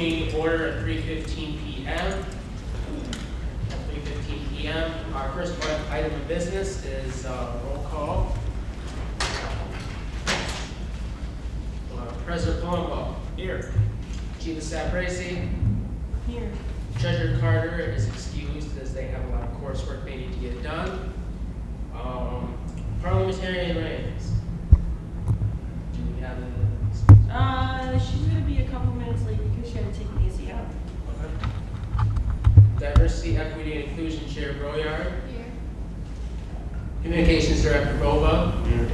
meeting order at 3:15 p.m. At 3:15 p.m. Our first item of business is roll call. President Palumbo. Here. Chief of Staff Bracy. Here. Treasurer Carter is excused as they have a lot of coursework they need to get done. Parliamentarian Reigns. Do we have any? She's gonna be a couple minutes late because she had to take an easy out. Okay. Diversity, Equity, and Inclusion Chair Broyard. Here. Communications Director Bova. Here.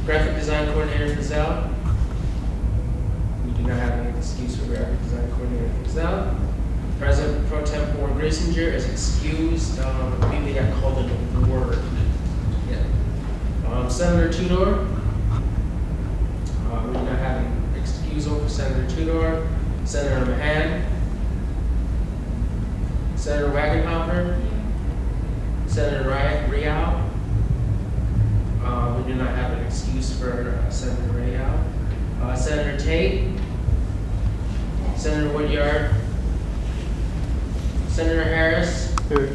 Graphic Design Coordinator Fazell. We do not have any excuse for Graphic Design Coordinator Fazell. President Pro Tempore Grisinger is excused. I believe they got called into word. Yeah. Senator Tudor. We do not have an excusal for Senator Tudor. Senator Mahan. Senator Wagenhopper. Senator Rial. We do not have an excuse for Senator Rial. Senator Tate. Senator Woodyard. Senator Harris. Here.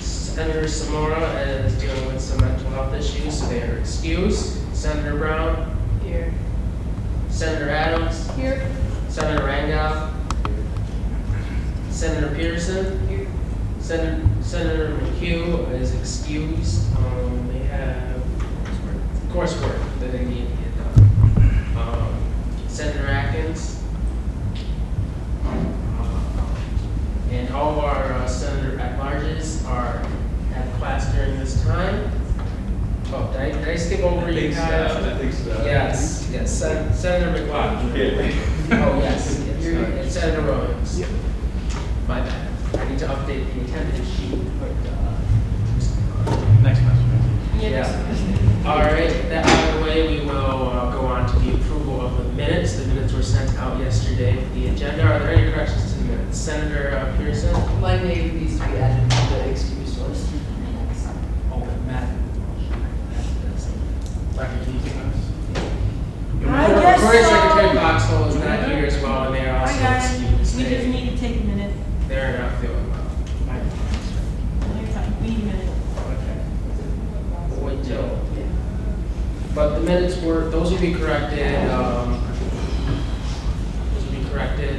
Senator Samora is dealing with some mental health issues, so they are excused. Senator Brown. Here. Senator Adams. Here. Senator Rangel. Senator Peterson. Here. Senator McHugh is excused. They have coursework that they need to get done. Senator Atkins. And all of our senator at-larges have class during this time. Oh, did I skip over you guys? I think so. Yes, Senator McLaughlin. Yeah. Oh, yes, and Senator Williams. Yeah. My bad. I need to update the attendance sheet. Next question. Yeah. All right, that out of the way, we will go on to the approval of the minutes. The minutes were sent out yesterday with the agenda. Are there any corrections to the minutes? Senator Pearson? My name needs to be added to the excuse list. Oh, Matt. Dr. Keith? I guess Recording so. Secretary Foxhole is not here as well, and they are Hi also guys, excused. we just need to take a minute. They're not feeling well. You're fine. We need a minute. Okay. We'll wait till. But the minutes were, those will be corrected.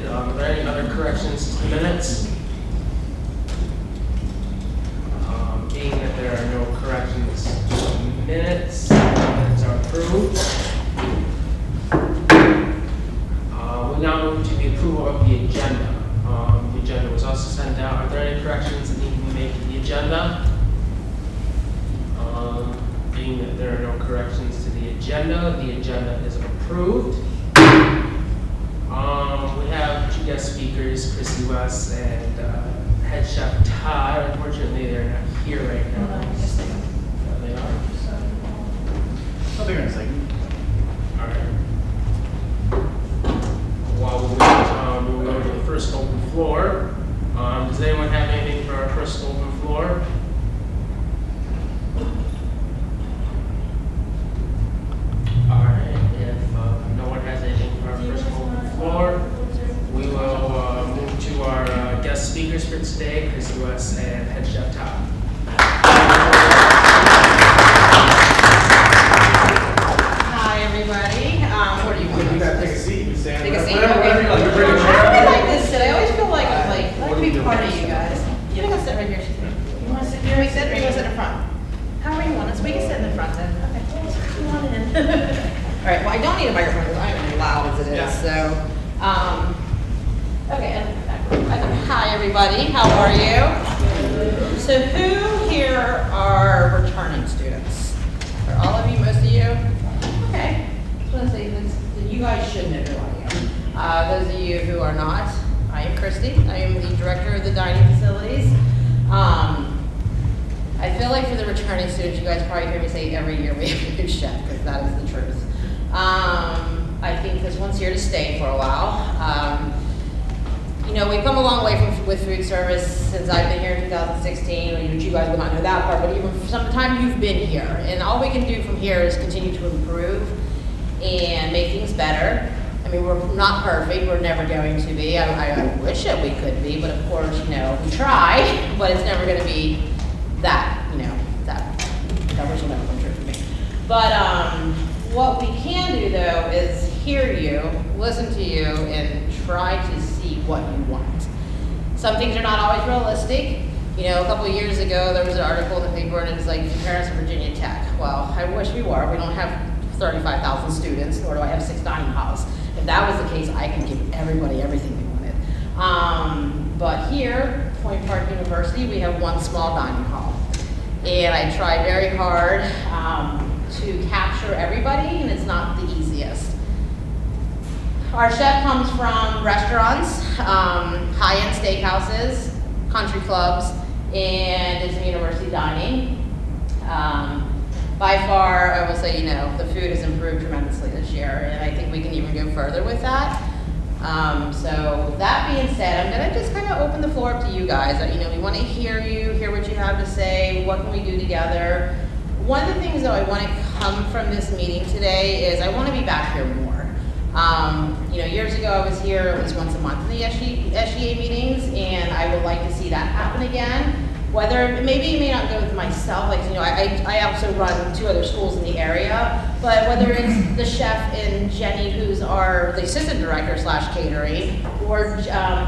Are there any other corrections to the minutes? Being that there are no corrections to the minutes, the minutes are approved. We now move to the approval of the agenda. The agenda was also sent out. Are there any corrections that need to be made to the agenda? Being that there are no corrections to the agenda is approved. We have two guest speakers, Chrissy West and Head Chef Todd. Unfortunately, they're not here right now. Yes, they are. They are. I'll be here in a second. All right. While we will go to the first open floor. Does anyone have anything for our first open floor? All right. If no one has anything for our first open floor, we will move to our guest speakers for today, Chrissy West and Head Chef Todd. Hi, everybody. What do you want? You gotta take a seat. You can stand. Take a seat? Whatever you like. You bring a I chair. really like this sit. I always feel like I'm like to be part of you guys. You think I'll sit right here? You want to sit here? We sit, or you want to sit in front? However you want us. We can sit in the front then. Okay. Come on in. All right. Well, I don't need a microphone because I'm loud as it is. Yeah. So, okay. And hi, everybody. How are you? So, who here are returning students? Are all of you? Most of you? Okay. I was going to say this. You guys should know who I am. Those of you who are not, I am Christy. I am the director of the dining facilities. I feel like for the returning students, you guys probably hear me say every year we have a new chef, because that is the truth. I think this one's here to stay for a while. You know, we've come a long way with food service since I've been here in 2016. You guys will not know that part, but even from the time you've been here. And all we can do from here is continue to improve and make things better. I mean, we're not perfect, we're never going to be. I wish that we could be, but of course, you know, we try, but it's never gonna be that, you know, that wish will never come true for me. But what we can do though is hear you, listen to you, and try to see what you want. Some things are not always realistic. You know, a couple of years ago, there was an article in the paper and it was like, compare us to Virginia Tech. Well, I wish we were. We don't have 35,000 students, nor do I have 6 dining halls. If that was the case, I could give everybody everything they wanted. But here, Point Park University, we have 1 small dining hall. And I try very hard to capture everybody, and it's not the easiest. Our chef comes from restaurants, high-end steakhouses, country clubs, and it's university dining. By far, I will say, you know, the food has improved tremendously this year, and I think we can even go further with that. So that being said, I'm gonna just kind of open the floor up to you guys. You know, we want to hear you, hear what you have to say. What can we do together? One of the things that I want to come from this meeting today is I want to be back here more. You know, years ago I was here at least once a month in the SGA meetings, and I would like to see that happen again. Whether, maybe you may not go with myself, like, you know, I also run 2 other schools in the area, but whether it's the chef and Jenny, who's the assistant director / catering, or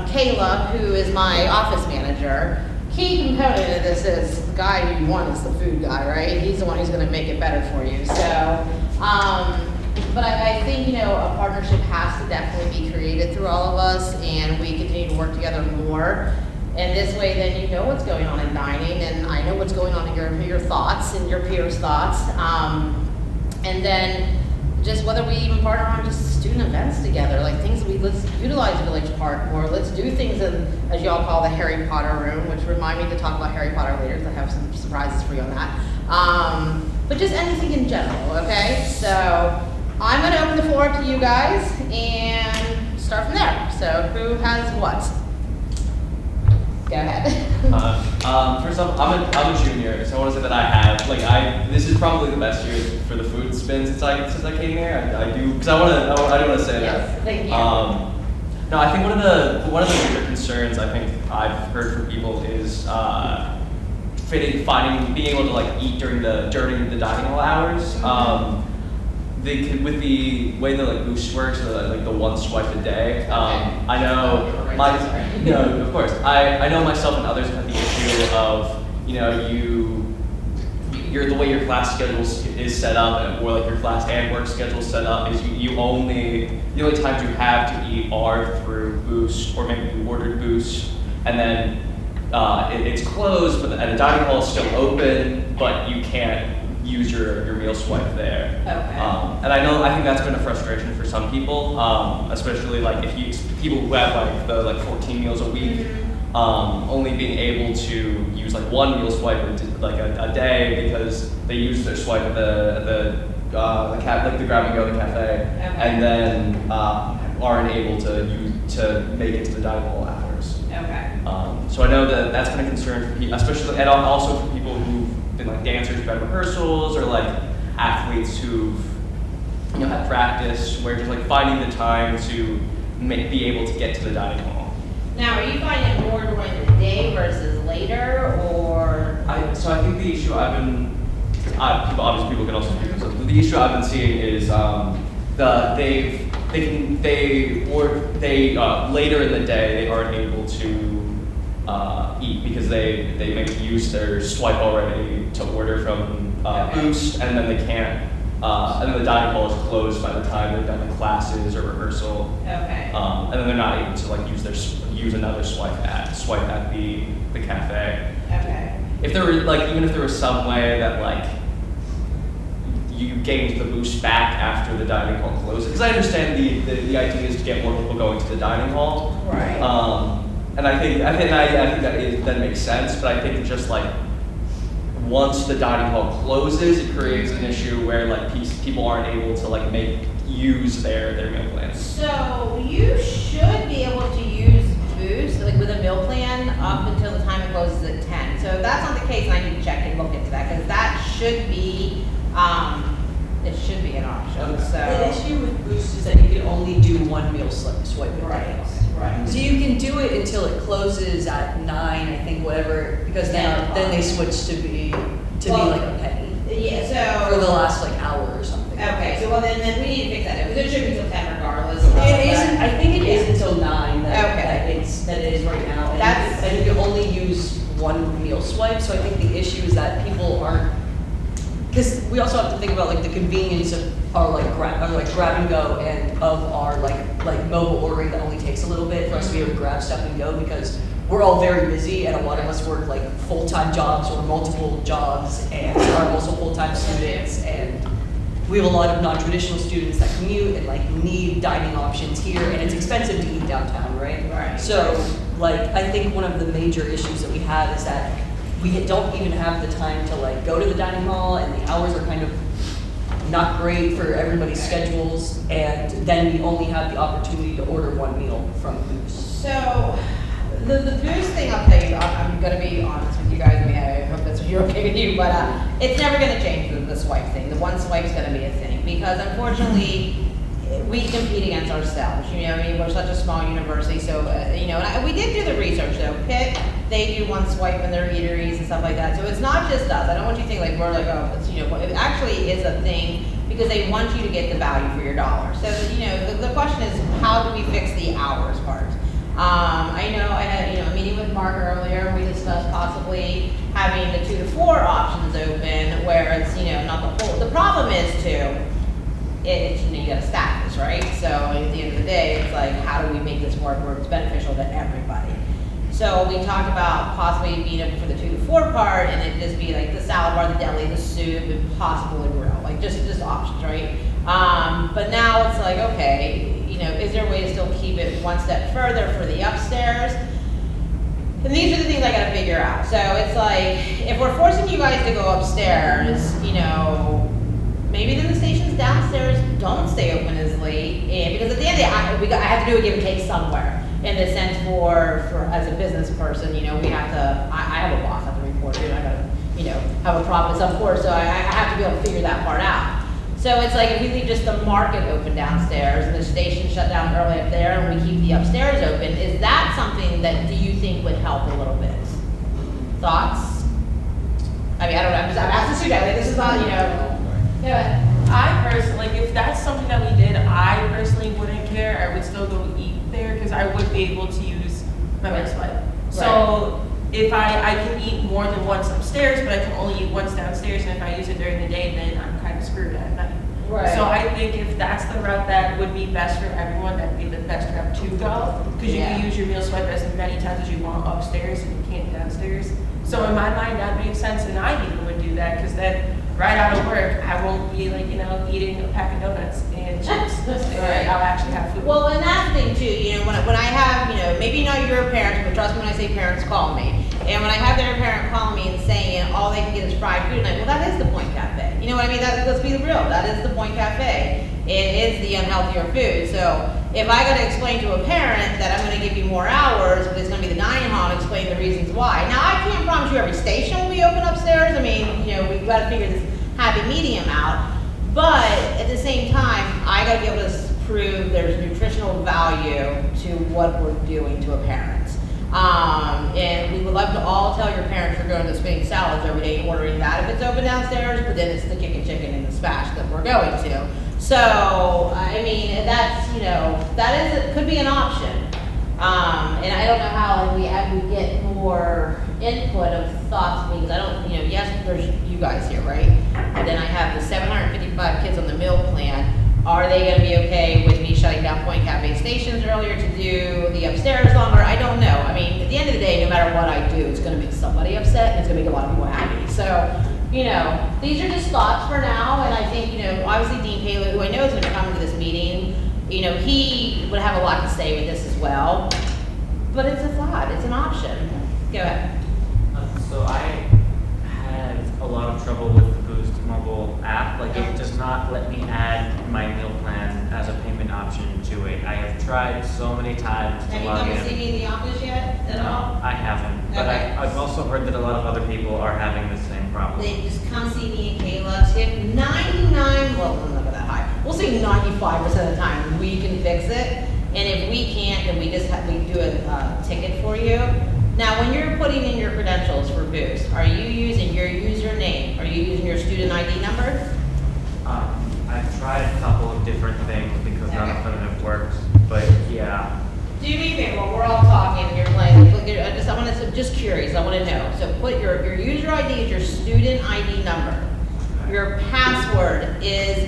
Kayla, who is my office manager, key component of this is the guy who you want is the food guy, right? He's the one who's gonna make it better for you. So, but I think, you know, a partnership has to definitely be created through all of us, and we continue to work together more. And this way, then you know what's going on in dining, and I know what's going on in your thoughts and your peers' thoughts. And then just whether we even partner on just student events together, like things let's utilize Village Park more. Let's do things in, as y'all call, the Harry Potter room, which remind me to talk about Harry Potter later, because I have some surprises for you on that. But just anything in general, okay? So I'm gonna open the floor up to you guys and start from there. So who has what? Go ahead. First off, I'm a junior, so I want to say that I have, this is probably the best year for the food spin since I came here. I do, because I do want to say Yes, that. thank you. No, I think one of the major concerns I think I've heard from people is being able to like eat during the dining hall hours. With the way that like Boost works, like the 1 swipe a day, I know of course, I know myself and others have the issue of, you know, the way your class schedule is set up, or like your class and work schedule set up, is the only times you have to eat are through Boost, or maybe you ordered Boost, and then it's closed, but the dining hall is still open, but you can't use your meal swipe there. Okay. And I think that's been a frustration for some people, especially like people who have like 14 meals a week, only being able to use like 1 meal swipe a day because they use their swipe at the grab and go, the cafe, and then aren't able to make it to the dining hall hours. Okay. So I know that that's been a concern for people, especially, and also for people who've been like dancers who've had rehearsals, or like athletes who've, you know, had practice, where just like finding the time to be able to get to the dining hall. Now, are you finding more during the day versus later, or? So I think the issue obviously people can also speak themselves, but the issue I've been seeing is later in the day they aren't able to eat because they may use their swipe already to order from Boost, and then they can't, and then the dining hall is closed by the time they're done with classes or rehearsal. Okay. And then they're not able to like use another swipe at the cafe. Okay. If there were even if there was some way that like you gained the Boost back after the dining hall closes, because I understand the idea is to get more people going to the dining hall. Right. And I think that makes sense, but I think just like once the dining hall closes, it creates an issue where like people aren't able to like use their meal plans. So you should be able to use Boost like with a meal plan up until the time it closes at 10. So if that's not the case, I need to check and look into that, because that should be it should be an option. Okay. So It Boost is that you can only do one meal swipe a day. Right. So you can do it until it closes at 9, I think, whatever, because then they switch to be Well, like a penny Yeah, for the so, last like hour or something. okay, so well then we need to fix that, because it should be till 10 regardless. It isn't, I think it is until 9 Okay. that it is right now. And That's- and you can only use one meal swipe, so I think the issue is that people aren't, because we also have to think about like the convenience of our like grab and go and of our like mobile ordering that only takes a little bit for us to be able to grab stuff and go, because we're all very busy and a lot of us work like full-time jobs or multiple jobs and are also full-time students, and we have a lot of non-traditional students that commute and like need dining options here, and it's expensive to eat downtown, right? Right. So like I think one of the major issues that we have is that we don't even have the time to like go to the dining hall, and the hours are kind of not great for everybody's schedules, and then we only have the opportunity to order one meal from Boost. So, the Boost thing, I'll tell you, I'm gonna be honest with you guys, I mean, I hope that's you're okay with you, but it's never gonna change the swipe thing. The one swipe's gonna be a thing, because unfortunately, we compete against ourselves, you know, I mean, we're such a small university, so, you know, and we did do the research though. Pitt, they do one swipe in their eateries and stuff like that, so it's not just us. I don't want you to think like we're like, oh, it's, you know, it actually is a thing, because they want you to get the value for your dollar. So, you know, the question is, how do we fix the hours part? I know I had, you know, a meeting with Mark earlier, we discussed possibly having the 2 to 4 options open, where it's, you know, not the whole, the problem is too, it's, you know, you gotta staff this, right? So at the end of the day, it's like, how do we make this work where it's beneficial to everybody? So we talked about possibly being open for the 2 to 4 part, and it just be like the salad bar, the deli, the soup, and possibly the grill, like just options, right? But now it's like, okay, you know, is there a way to still keep it one step further for the upstairs? And these are the things I gotta figure out. So it's like, if we're forcing you guys to go upstairs, you know, maybe then the stations downstairs don't stay open as late, and because at the end of the day, I have to do a give and take somewhere. In the sense for as a business person, you know, we have to, I have a boss, I have to report to, and I gotta, you know, have a profit, of course, so I have to be able to figure that part out. So it's like, if we leave just the market open downstairs and the station shut down early up there, and we keep the upstairs open, is that something that do you think would help a little bit? Thoughts? I mean, I don't know, I'm asking Sue, like, this is not, you know, yeah. I personally, like, if that's something that we did, I personally wouldn't care. I would still go eat there because I would be able to use my meal swipe. So if I can eat more than once upstairs, but I can only eat once downstairs, and if I use it during the day, then I'm kind of screwed at night. Right. So I think if that's the route that would be best for everyone, that'd be the best route to go, because you can use your meal swipe as many times as you want upstairs and you can't downstairs. So in my mind, that makes sense, and I even would do that, because then right out of work, I won't be like, you know, eating a pack of donuts and chips. Right. I'll actually have food. Well, and that's the thing too, you know, when I have, you know, maybe not your parents, but trust me when I say parents call me. And when I have their parent call me and saying all they can get is fried food, I'm like, well, that is the Point Cafe. You know what I mean? Let's be real, that is the Point Cafe. It is the unhealthier food. So if I gotta explain to a parent that I'm gonna give you more hours, but it's gonna be the dining hall, and explain the reasons why. Now, I can't promise you every station will be open upstairs. I mean, you know, we've gotta figure this happy medium out. But at the same time, I gotta be able to prove there's nutritional value to what we're doing to a parent. And we would love to all tell your parents you're going to spinning salads every day and ordering that if it's open downstairs, but then it's the kickin' chicken and the smash that we're going to. So, I mean, that's, you know, could be an option. And I don't know how we get more input of thoughts, because I don't, you know, yes, there's you guys here, right? And then I have the 755 kids on the meal plan. Are they gonna be okay with me shutting down Point Cafe stations earlier to do the upstairs longer? I don't know. I mean, at the end of the day, no matter what I do, it's gonna make somebody upset, and it's gonna make a lot of people happy. So, you know, these are just thoughts for now, and I think, you know, obviously Dean Paley, who I know is gonna come to this meeting, you know, he would have a lot to say with this as well. But it's a thought, it's an option. Go ahead. So I had a lot of trouble with the Boost mobile app. Like, it does not let me add my meal plan as a payment option to it. I have tried so many times to Have you log come in. to see me in the office yet at all? I haven't, but Okay. I've also heard that a lot of other people are having the same problem. They just come see me and Kayla. Tip 99, well, we'll never that high. We'll see say 95% of the time, we can fix it. And if we can't, then we just we do a ticket for you. Now, when you're putting in your credentials for Boost, are you using your username? Are you using your student ID number? I've tried a couple of different things because none of them have worked, but yeah. Do me a favor, while we're all talking and you're playing, I'm just curious, I want to know. So put your user ID is your student ID number. Your password is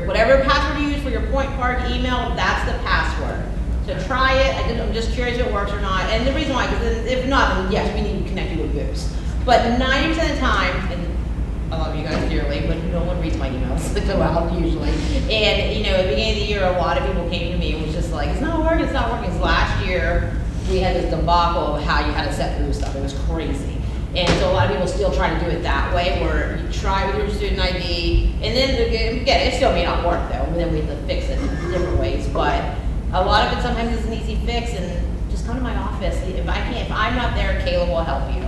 whatever password you use for your point card email, that's the password. So try it. I'm just curious if it works or not. And the reason why, because if not, then yes, we need to connect you with Boost. But 90% of the time, and I love you guys dearly, but no one reads my emails that go out usually. And you know, at the beginning of the year, a lot of people came to me and was just like, it's not working, it's not working. So last year, we had this debacle of how you had to set through stuff. It was crazy. And so a lot of people still try to do it that way, where you try with your student ID, and then again, it still may not work though, and then we have to fix it in different ways. But a lot of it sometimes is an easy fix, and just come to my office. If I'm not there, Kayla will help you.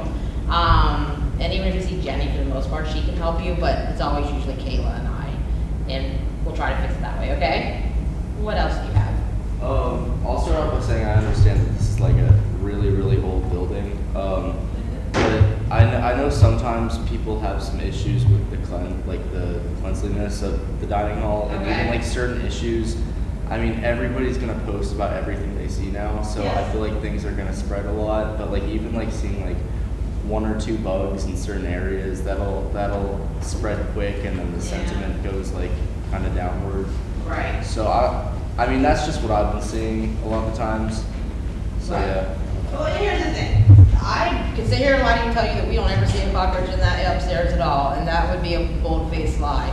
And even if you see Jenny, for the most part, she can help you, but it's always usually Kayla and I, and we'll try to fix it that way, okay? What else do you have? I'll start off by saying I understand that this is like a really, really old building. But I know sometimes people have some issues with the cleanliness of the dining hall, and even like certain issues. I mean, everybody's gonna post about everything they see now, so I feel like things are gonna spread a lot. But like even like seeing like 1 or 2 bugs in certain areas, that'll spread quick, and then the sentiment goes like kind of downward. Right. So I mean that's just what I've been seeing a lot of the times. So yeah. Well, here's the thing. I could sit here and lie to you and tell you that we don't ever see a cockroach in that upstairs at all, and that would be a bold-faced lie.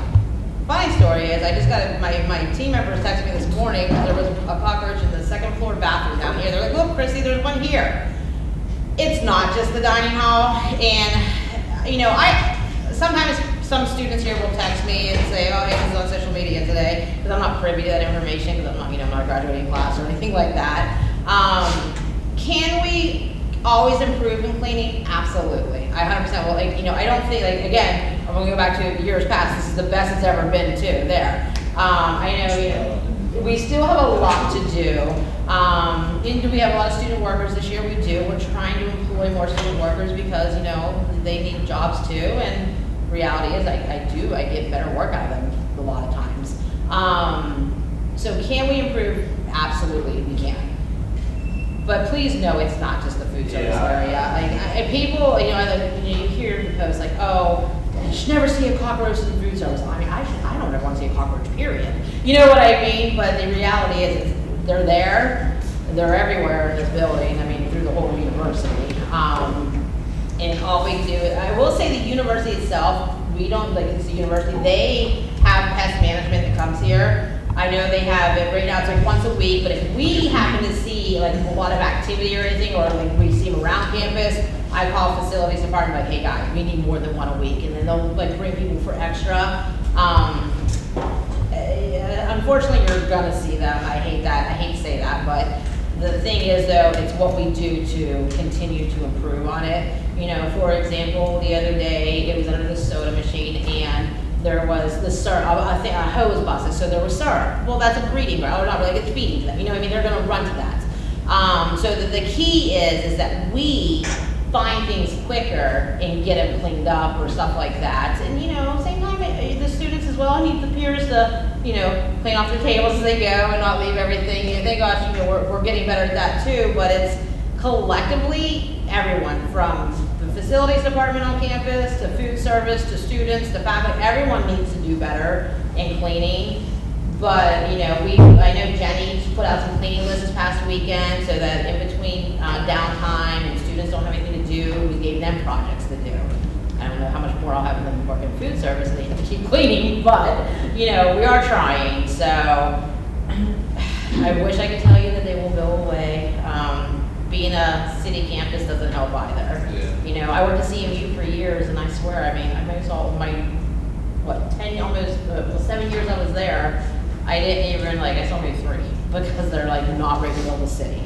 Funny story is, I just got my team members texted me this morning. There was a cockroach in the second floor bathroom down here. They're like, "Look, Chrissy, there's one here." It's not just the dining hall, and you know, sometimes some students here will text me and say, "Oh, hey, this is on social media today," because I'm not privy to that information because I'm not, I'm not a graduating class or anything like that. Can we always improve in cleaning? Absolutely. I 100% will. Like, you know, I don't think, like, again, I'm going to go back to years past. This is the best it's ever been, too, there. I know, you know, we still have a lot to do. And do we have a lot of student workers this year? We do. We're trying to employ more student workers because, you know, they need jobs, too. And reality is I get better work out of them a lot of times. So can we improve? Absolutely, we can. But please know it's not just the food service area. Like people, you know, you hear the posts like, "Oh, you should never see a cockroach in the food service." I mean, I don't ever want to see a cockroach. Period. You know what I mean? But the reality is, they're there. They're everywhere in this building. I mean, through the whole university. And all we do, I will say, the university itself. We don't like it's the university. They have pest management that comes here. I know they have it right now, it's like once a week, but if we happen to see like a lot of activity or anything, or like we see them around campus, I call facilities department, like, "Hey guys, we need more than 1 a week," and then they'll like bring people for extra. Unfortunately, you're gonna see them. I hate that. I hate to say that, but the thing is though, it's what we do to continue to improve on it. You know, for example, the other day, it was under the soda machine, and there was the syrup, I think a hose busted, so there was syrup. Well, that's a breeding ground, or not really, it's feeding to them, you know what I mean? They're gonna run to that. So the key is that we find things quicker and get them cleaned up or stuff like that. And you know, same time, the students as well need the peers to, you know, clean off their tables as they go and not leave everything. You know, thank gosh, you know, we're getting better at that too, but it's collectively everyone from the facilities department on campus, to food service, to students, to faculty, everyone needs to do better in cleaning. But, you know, I know Jenny put out some cleaning lists this past weekend so that in between downtime and students don't have anything to do, we gave them projects to do. I don't know how much more I'll have them work in food service, they have to keep cleaning, but, you know, we are trying. So I wish I could tell you that they will go away. Being a city campus doesn't help either. Yeah. You know, I went to CMU for years, and I swear, I mean, I saw my, 7 years I was there, I didn't even, like, I saw maybe 3, because they're, like, not right in the middle of the city.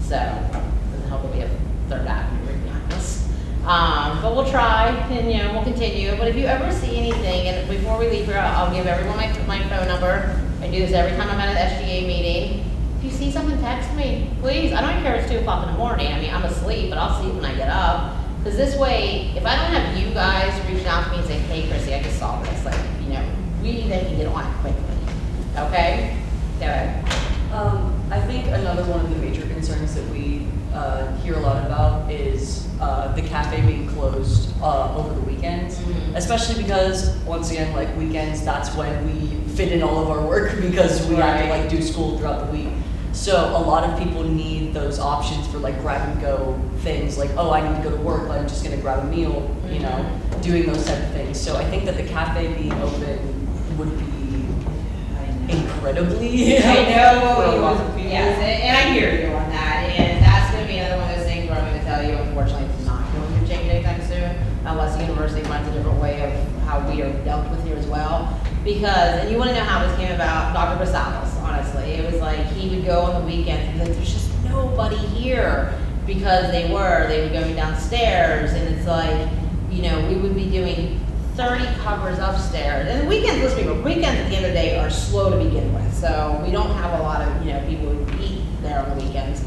So, it doesn't help that we have Third Avenue right behind us. But we'll try, and, you know, we'll continue. But if you ever see anything, and before we leave here, I'll give everyone my phone number. I do this every time I'm at an SGA meeting. If you see something, text me, please. I don't care if it's 2 o'clock in the morning. I mean, I'm asleep, but I'll see it when I get up. Because this way, if I don't have you guys reaching out to me and saying, hey, Chrissy, I just saw this, like, you know, we then can get on it quickly. Okay? Go ahead. I think another one of the major concerns that we hear a lot about is the cafe being closed over the weekends, especially because, once again, like weekends, that's when we fit in all of our work because we have to like do school throughout the week. So a lot of people need those options for like grab and go things, like, oh, I need to go to work, I'm just gonna grab a meal, you know, doing those type of things. So I think that the cafe being open would be incredibly I know, for a it lot was, of people. yes, and I hear you on that, and that's gonna be another one of those things where I'm gonna tell you, unfortunately, it's not going to change anytime soon, unless the university finds a different way of how we are dealt with here as well. Because, and you wanna know how this came about, Dr. Basalis, honestly, it was like, he would go on the weekends, and like, there's just nobody here, because they would go downstairs, and it's like, you know, we would be doing 30 covers upstairs. And the weekends, let's be real, weekends at the end of the day are slow to begin with. So we don't have a lot of, you know, people who eat there on the weekends.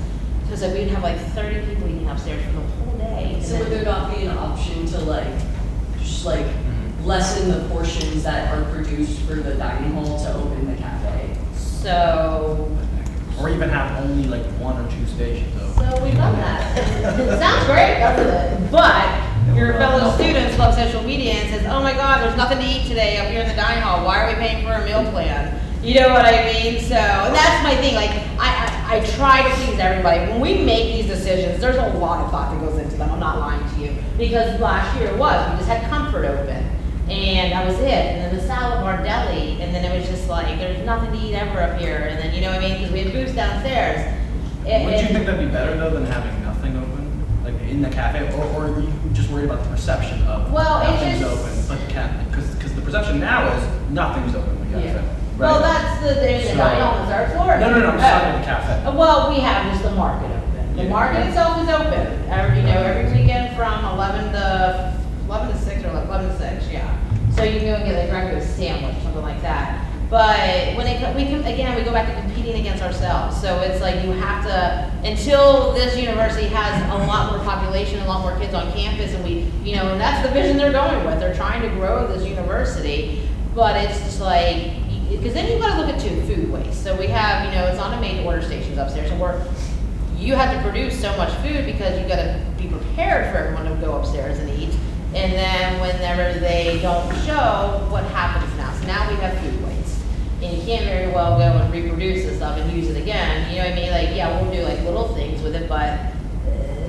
So we'd have like 30 people eating upstairs for the whole day. So would there not be an option to like, just like lessen the portions that are produced for the dining hall to open the cafe? So, Or even have only like 1 or 2 stations open. so we've done that. It sounds great, doesn't it? But your fellow students love social media and says, oh my God, there's nothing to eat today up here in the dining hall. Why are we paying for a meal plan? You know what I mean? So, and that's my thing. Like, I try to please everybody. When we make these decisions, there's a lot of thought that goes into them. I'm not lying to you. Because last year it was. We just had Comfort open. And that was it. And then the salad bar deli. And then it was just like, there's nothing to eat ever up here. And then, you know what I mean? Because we had booths downstairs. Wouldn't you think that'd be better though than having nothing open, like in the cafe, or are you just worried about the perception of Well, it's nothing's just- open, but the cafe, because the perception now is nothing's open in the cafe. Yeah. Well, right? that's the So- dining hall on the third floor. No, I'm just Oh. talking about the cafe. Well, we have just the market open. The Yeah. market itself is open, every weekend from 11 to 6 or 11 to 6, yeah. So you can go and get a breakfast sandwich, something like that. But when we go back to competing against ourselves. So it's like you have to, until this university has a lot more population, a lot more kids on campus, and and that's the vision they're going with. They're trying to grow this university, but it's just like, because then you've got to look at food waste. So we have, it's on a made-to-order stations upstairs, so you have to produce so much food because you got to be prepared for everyone to go upstairs and eat. And then whenever they don't show, what happens now? So now we have food waste. And you can't very well go and reproduce this stuff and use it again. You know what I mean? Like, yeah, we'll do like little things with it, but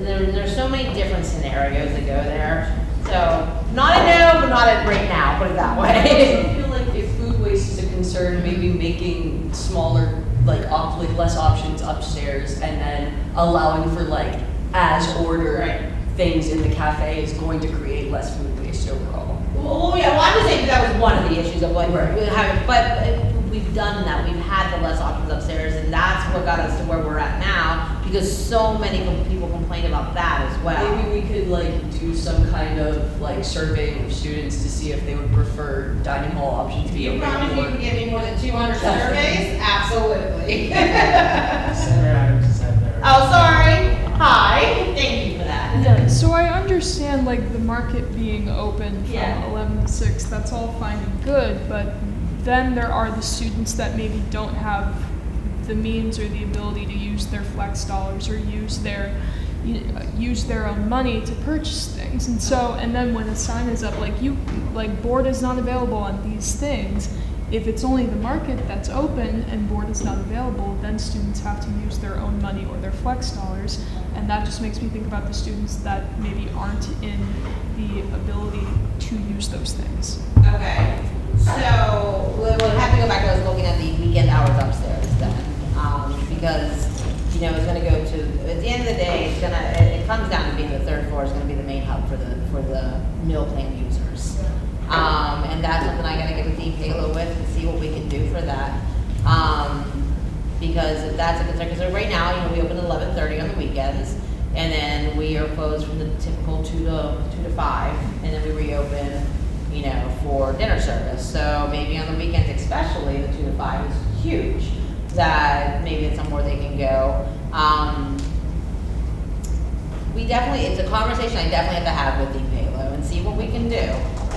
there's so many different scenarios that go there. So not a no, but not a right now, put it that I way. also feel like if food waste is a concern, maybe making smaller, like less options upstairs and then allowing for like as ordered Right. things in the cafe is going to create less food waste overall. Well, yeah, well, I'm just saying that was one of the issues of like, Right. we having, but we've done that, we've had the less options upstairs, and that's what got us to where we're at now, because so many people complain about that as well. Maybe we could like do some kind of like surveying of students to see if they would prefer dining hall options to be You open promise you or- can give me more than 200 Definitely. surveys? Absolutely. Senator Adams is at there. Oh, sorry, hi, thank you for that. Yeah, so I understand like the market being open from Yeah. 11 to 6, that's all fine and good, but then there are the students that maybe don't have the means or the ability to use their flex dollars or use their own money to purchase things. And then when a sign is up, like board is not available on these things, if it's only the market that's open and board is not available, then students have to use their own money or their flex dollars. And that just makes me think about the students that maybe aren't in the ability to use those things. Okay, so we'll have to go back to us looking at the weekend hours upstairs then, because, it's gonna go to, at the end of the day, it comes down to being the third floor is gonna be the main hub for the meal plan users. And that's something I gotta get with Dean Halo with and see what we can do for that. Because if that's a concern, because right now, we open at 11:30 on the weekends, And then we are closed from the typical 2 to 5, and then we reopen, you know, for dinner service. So maybe on the weekends especially, the 2 to 5 is huge, that maybe it's somewhere they can go. It's a conversation I definitely have to have with Dean Palo and see what we can do.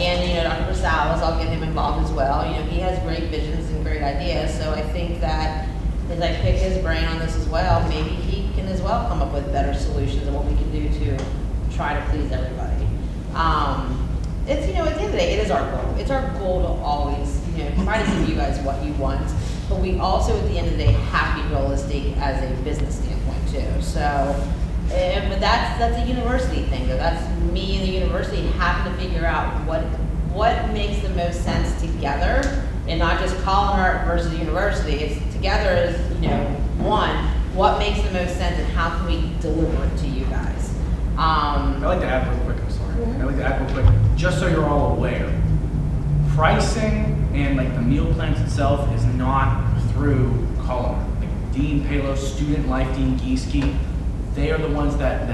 And, you know, Dr. Rosales, I'll get him involved as well. You know, he has great visions and great ideas, so I think that as I pick his brain on this as well, maybe he can as well come up with better solutions and what we can do to try to please everybody. It's, you know, at the end of the day, it is our goal. It's our goal to always, you know, try to give you guys what you want, but we also, at the end of the day, have to be realistic as a business standpoint too. So, but that's a university thing, though. That's me and the university having to figure out what makes the most sense together, and not just Colin versus university. It's together as, you know, one, what makes the most sense and how can we deliver it to you guys? I'd like to add real quick, I'm sorry. I'd like to add real quick, just so you're all aware. Pricing and like the meal plans itself is not through Culinary. Like Dean Palo, Student Life, Dean Gieske, they are the ones that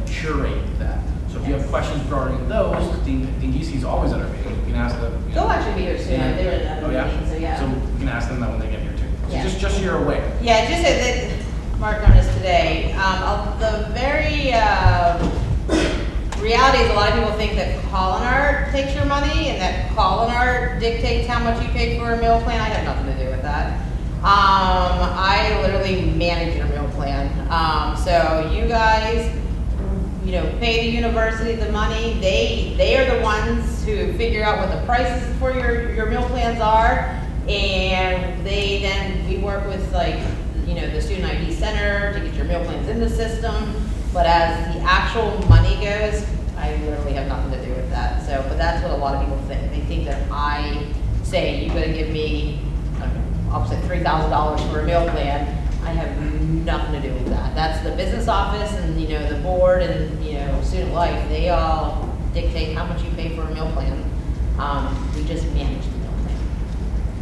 curate that. So if you have questions regarding those, Dean Gieske is always at our meeting. You can ask them. You know. They'll actually be here soon. Yeah. They were at Oh, the yeah? meeting, so yeah. So we can ask them that when they get here too. So Yeah. just so you're aware. Yeah, just so that, Mark on this today, the very reality is a lot of people think that Culinary takes your money and that Culinary dictates how much you pay for a meal plan. I have nothing to do with that. I literally manage your meal plan. So you guys, you know, pay the university the money. They are the ones who figure out what the prices for your meal plans are, and we work with, like, you know, the Student ID Center to get your meal plans in the system. But as the actual money goes, I literally have nothing to do with that. So, but that's what a lot of people think. They think that I say, you gotta give me, I'll say $3,000 for a meal plan. I have nothing to do with that. That's the business office and, you know, the board and, you know, Student Life. They all dictate how much you pay for a meal plan. We just manage the meal plan.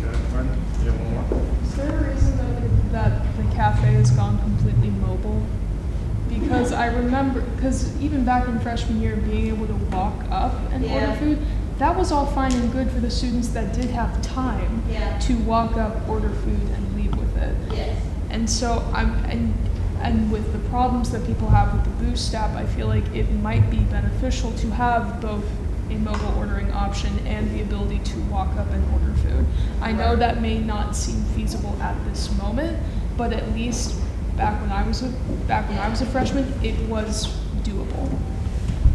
Good, Brenda, you have one more? Is there a reason that the cafe has gone completely mobile? Because I remember, because even back in freshman year, being able to walk up and Yeah. order food, that was all fine and good for the students that did have time Yeah. to walk up, order food, and leave with it. Yes. And so and with the problems that people have with the Boost app, I feel like it might be beneficial to have both a mobile ordering option and the ability to walk up and order food. I know that may not seem feasible at this moment, but at least back when I was a freshman, it was doable.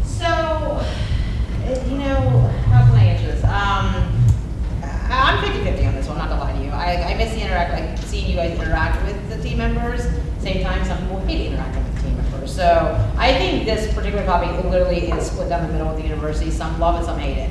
So, you know, how can I answer this? I'm 50-50 on this one, not to lie to you. I miss the like seeing you guys interact with the team members. Same time, some people hate interacting with the team members. So I think this particular topic literally is split down the middle with the university. Some love it, some hate it.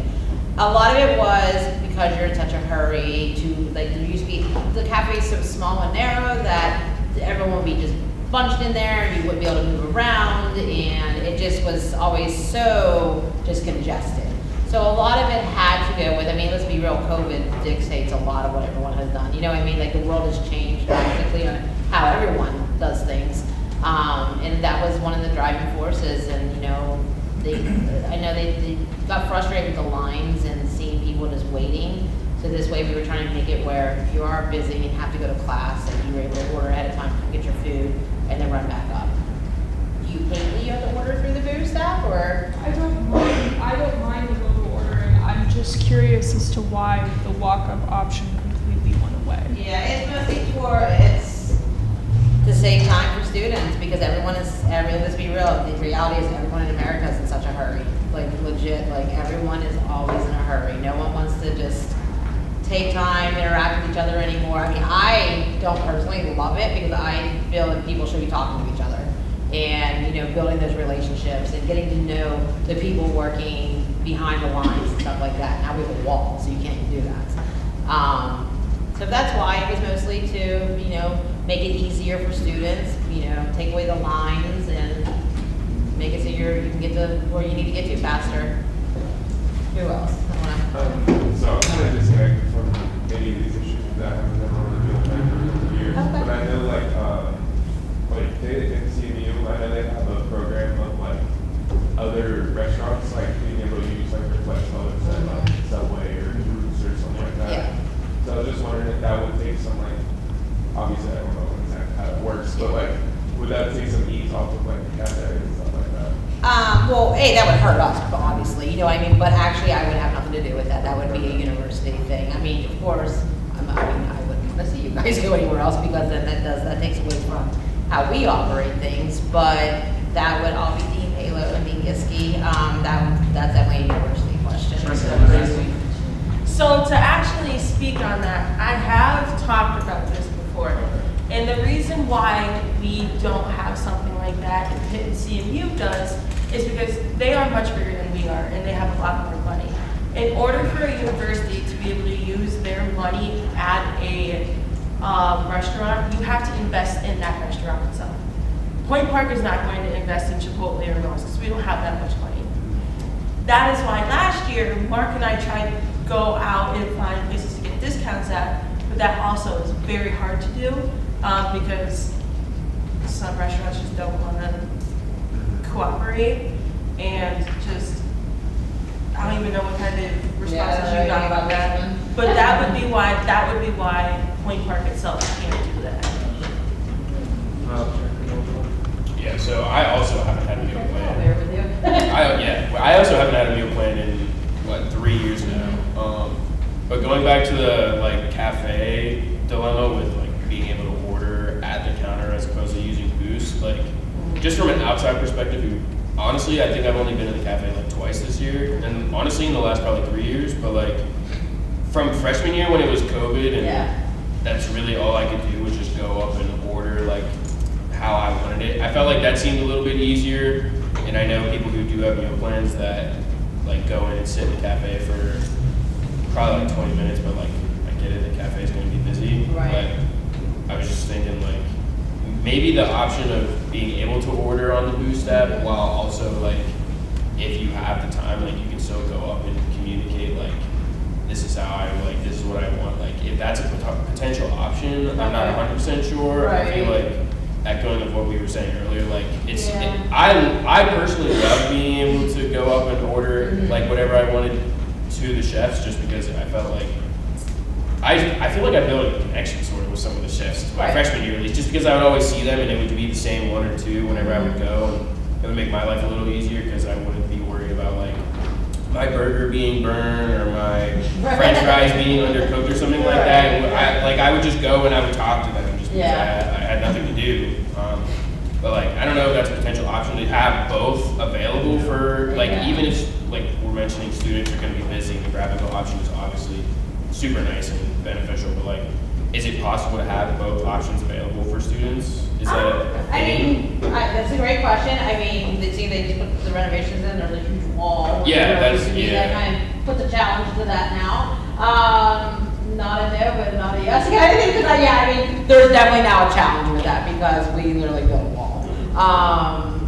A lot of it was because you're in such a hurry to, like, there used to be, the cafe is so small and narrow that everyone would be just bunched in there and you wouldn't be able to move around, and it just was always so just congested. So a lot of it had to go with, I mean, let's be real, COVID dictates a lot of what everyone has done. You know what I mean? Like, the world has changed drastically on how everyone does things. And that was one of the driving forces, and, you know, I know they got frustrated with the lines and seeing people just waiting. So this way we were trying to make it where if you are busy and have to go to class, and you were able to order ahead of time, get your food, and then run back up. Do you hate that you have to order through the Boost app, or? I don't mind the mobile ordering. I'm just curious as to why the walk-up option completely went away. Yeah, it's mostly to save time for students, because let's be real, the reality is everyone in America is in such a hurry. Like, legit, like, everyone is always in a hurry. No one wants to just take time, interact with each other anymore. I mean, I don't personally love it, because I feel that people should be talking to each other and, you know, building those relationships and getting to know the people working behind the lines and stuff like that. Now we have a wall, so you can't even do that. So that's why it was mostly to, you know, make it easier for students, you know, take away the lines and make it so you can get to where you need to get to faster. Who else? So I'm kind of disconnected from many of these issues that I haven't never really been affected over the years. Okay. But I know, like data in CMU, I know they have a program take some like, obviously I don't know exactly how it works, but like, would that take some ease off of like the cafe and stuff like that? Well, that would hurt us, obviously, you know what I mean? But actually, I would have nothing to do with that. That would be a university thing. I mean, of course, I wouldn't want to see you guys go anywhere else because then that takes away from how we operate things. But that would all be Dean Halo and Dean Giske. That's definitely a university question. So to actually speak on that, I have talked about this before. And the reason why we don't have something like that, and Pitt and CMU does, is because they are much bigger than we are, and they have a lot more money. In order for a university to be able to use their money at a restaurant, you have to invest in that restaurant itself. Point Park is not going to invest in Chipotle or Rose because we don't have that much money. That is why last year, Mark and I tried to go out and find places to get discounts at, but that also is very hard to do because some restaurants just don't want to cooperate and just, I don't even know what kind of responses you got about that. But that would be why Point Park itself can't do that. Yeah, so I also haven't had a meal plan. I also haven't had a meal plan in 3 years now. But going back to the like cafe dilemma with like being able to order at the counter as opposed to using Boost, like just from an outside perspective, honestly, I think I've only been in the cafe like twice this year, and honestly in the last probably 3 years. But like from freshman year when it was COVID, and that's really all I could do was just go up and order like how I wanted it. I felt like that seemed a little bit easier, and I know people who do have meal plans that like go in and sit in the cafe for probably like 20 minutes, but like I get it, the cafe is going to be busy. Right. But I was just thinking like maybe the option of being able to order on the Boost app while also like if you have the time, like you can still go up and communicate like this is how I like, this is what I want. Like if that's a potential option, I'm not 100% sure. I feel like echoing of what we were saying earlier, like I personally love being able to go up and order like whatever I wanted to the chefs, just because I felt like I feel like I built a connection sort of with some of the chefs my freshman year at least, just because I would always see them and it would be the same one or two whenever I would go, and it would make my life a little easier because I wouldn't be worried about like my burger being burned or my French fries being undercooked or something like that. I would just go and I would talk to them just because I had nothing to do. But like I don't know if that's a potential option to have both available for like even if like we're mentioning students are going to be busy, the grab and go option is obviously super nice and beneficial. But like, is it possible to have both options available for students? Is that that's a great question. I mean, they just put the renovations in, there's a huge wall. That kind of puts a challenge to that now. Not a no, but not a yes kind of thing. Because I mean, there's definitely now a challenge with that because we literally built a wall.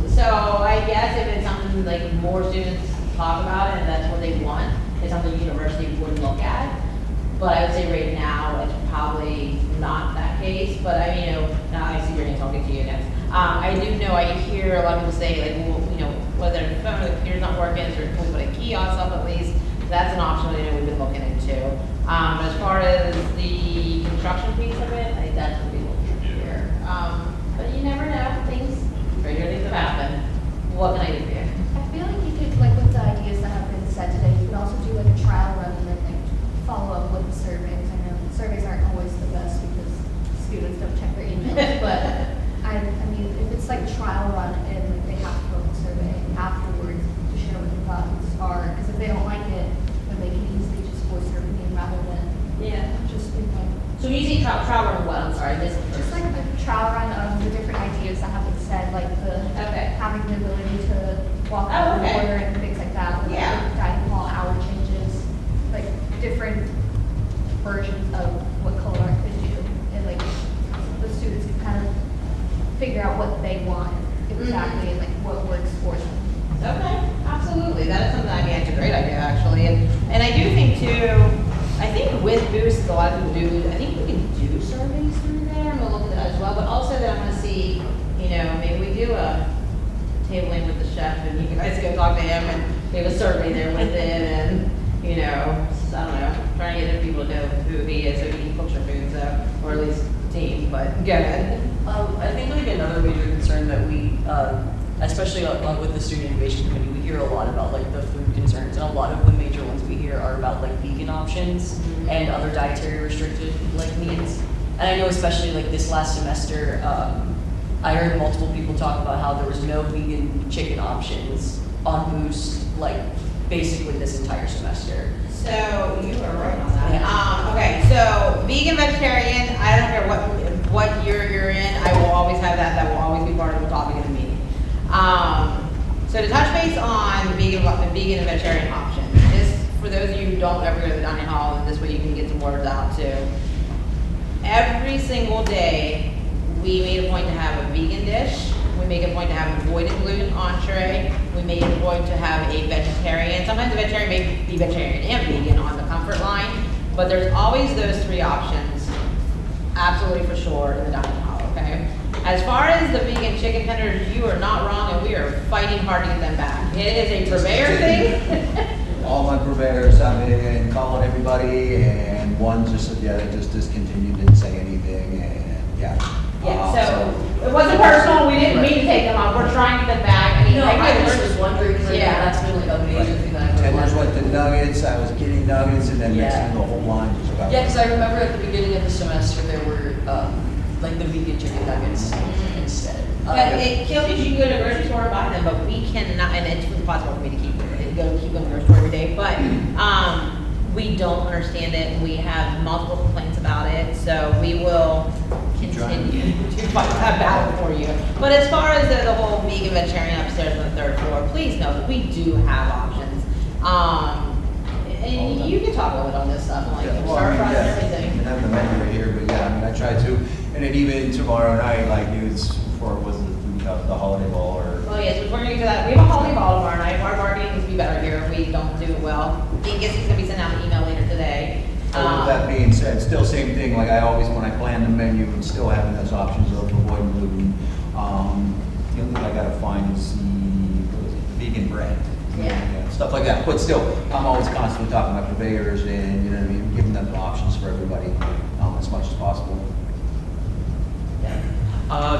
So I guess if it's something like more students talk about it and that's what they want, it's something the university would look at. But I would say right now it's probably not that case. But I mean, now I see your names, I'll get to you next. I do know I hear a lot of people say like, well, whether the phone or the computer's not working, so can we put a key on stuff at least? That's an option I know we've been looking into. As far as the construction piece of it, I think that's what we will do here. But you never know, stranger things have happened. What can I do for you? I feel like you could, like with the ideas that have been said today, you could also do like a trial run and then like follow up with the surveys. I know surveys aren't always the best because students don't check their emails, but I mean, if it's like trial run and they have to go to the survey afterwards to share what the thoughts are, because if they don't like it, then they can easily just voice their opinion rather than just being like. So when you say trial run what? I'm sorry, this just like the trial run of the different ideas that have been said, like the having the ability to walk out of order and things like that. Like the dining hall hour changes, like different versions of what color art could do, and like the students can kind of figure out what they want exactly and like what works for them. Okay, absolutely. That is something that's a great idea actually, and I do think too. I think with Boost, a lot of people do. I think we can do surveys through there. I'm gonna look at that as well. But also that I'm gonna see, maybe we do a tabling with the chef, and you guys go talk to him, and we have a survey there with it, and I don't know, trying to get people to know who he is so he can cook your food. So least team, but go ahead. I think like another major concern that we, especially with the student innovation committee, we hear a lot about like the food concerns, and a lot of the major ones we hear are about like vegan options and other dietary restricted like needs. And I know especially like this last semester, I heard multiple people talk about how there was no vegan chicken options on Boost, like basically this entire semester. So you are right on that. Okay, so vegan, vegetarian, I don't care what year you're in, I will always have that. That will always be part of the topic of the meeting. So to touch base on vegan and vegetarian options, just for those of you who don't ever go to the dining hall, and this way you can get some words out too. Every single day, we made a point to have a vegan dish. We make a point to have a void and gluten entree. We made a point to have a vegetarian. Sometimes the vegetarian may be vegetarian and vegan on the comfort line, but there's always those three options, absolutely for sure, in the dining hall, okay? As far as the vegan chicken tenders, you are not wrong, and we are fighting hard to get them back. It is a purveyor thing. All my purveyors, I've been calling everybody, and one just said, yeah, they just discontinued, didn't say anything, and yeah. Yeah, so it wasn't personal, we didn't mean to take them off, we're trying to get them back. I mean, I just was wondering, because Yeah. that's been like a major thing that I've been Tenders wondering. went to nuggets, I was getting nuggets, and then next Yeah. thing the whole line just got. Yeah, because I remember at the beginning of the semester, there were, like the vegan chicken nuggets instead. But it kills you, you can go to the grocery store and buy them, but we cannot, and it's impossible for me to keep going to the grocery store every day, but, we don't understand it, we have multiple complaints about it, so we will continue to fight that battle for you. But as far as the whole vegan vegetarian upstairs on the 3rd floor, please know that we do have options. And you can talk a little bit on this stuff, like Yeah, well, stir I mean, fries yeah, and everything. I have the menu right here, but yeah, I mean, I tried to, and then even tomorrow night, like, it was, before it was the holiday ball, or. Well, yes, before we get to that, we have a holiday ball tomorrow night. Our marketing needs to be better here. We don't do it well. I guess he's gonna be sending out an email later today. With that being said, still same thing, like I always, when I plan the menu, and still having those options of avoiding gluten. The only thing I gotta find is what is it, vegan bread. Yeah. Stuff like that, but still, I'm always constantly talking about purveyors and, you know what I mean, giving them options for everybody, as much as possible.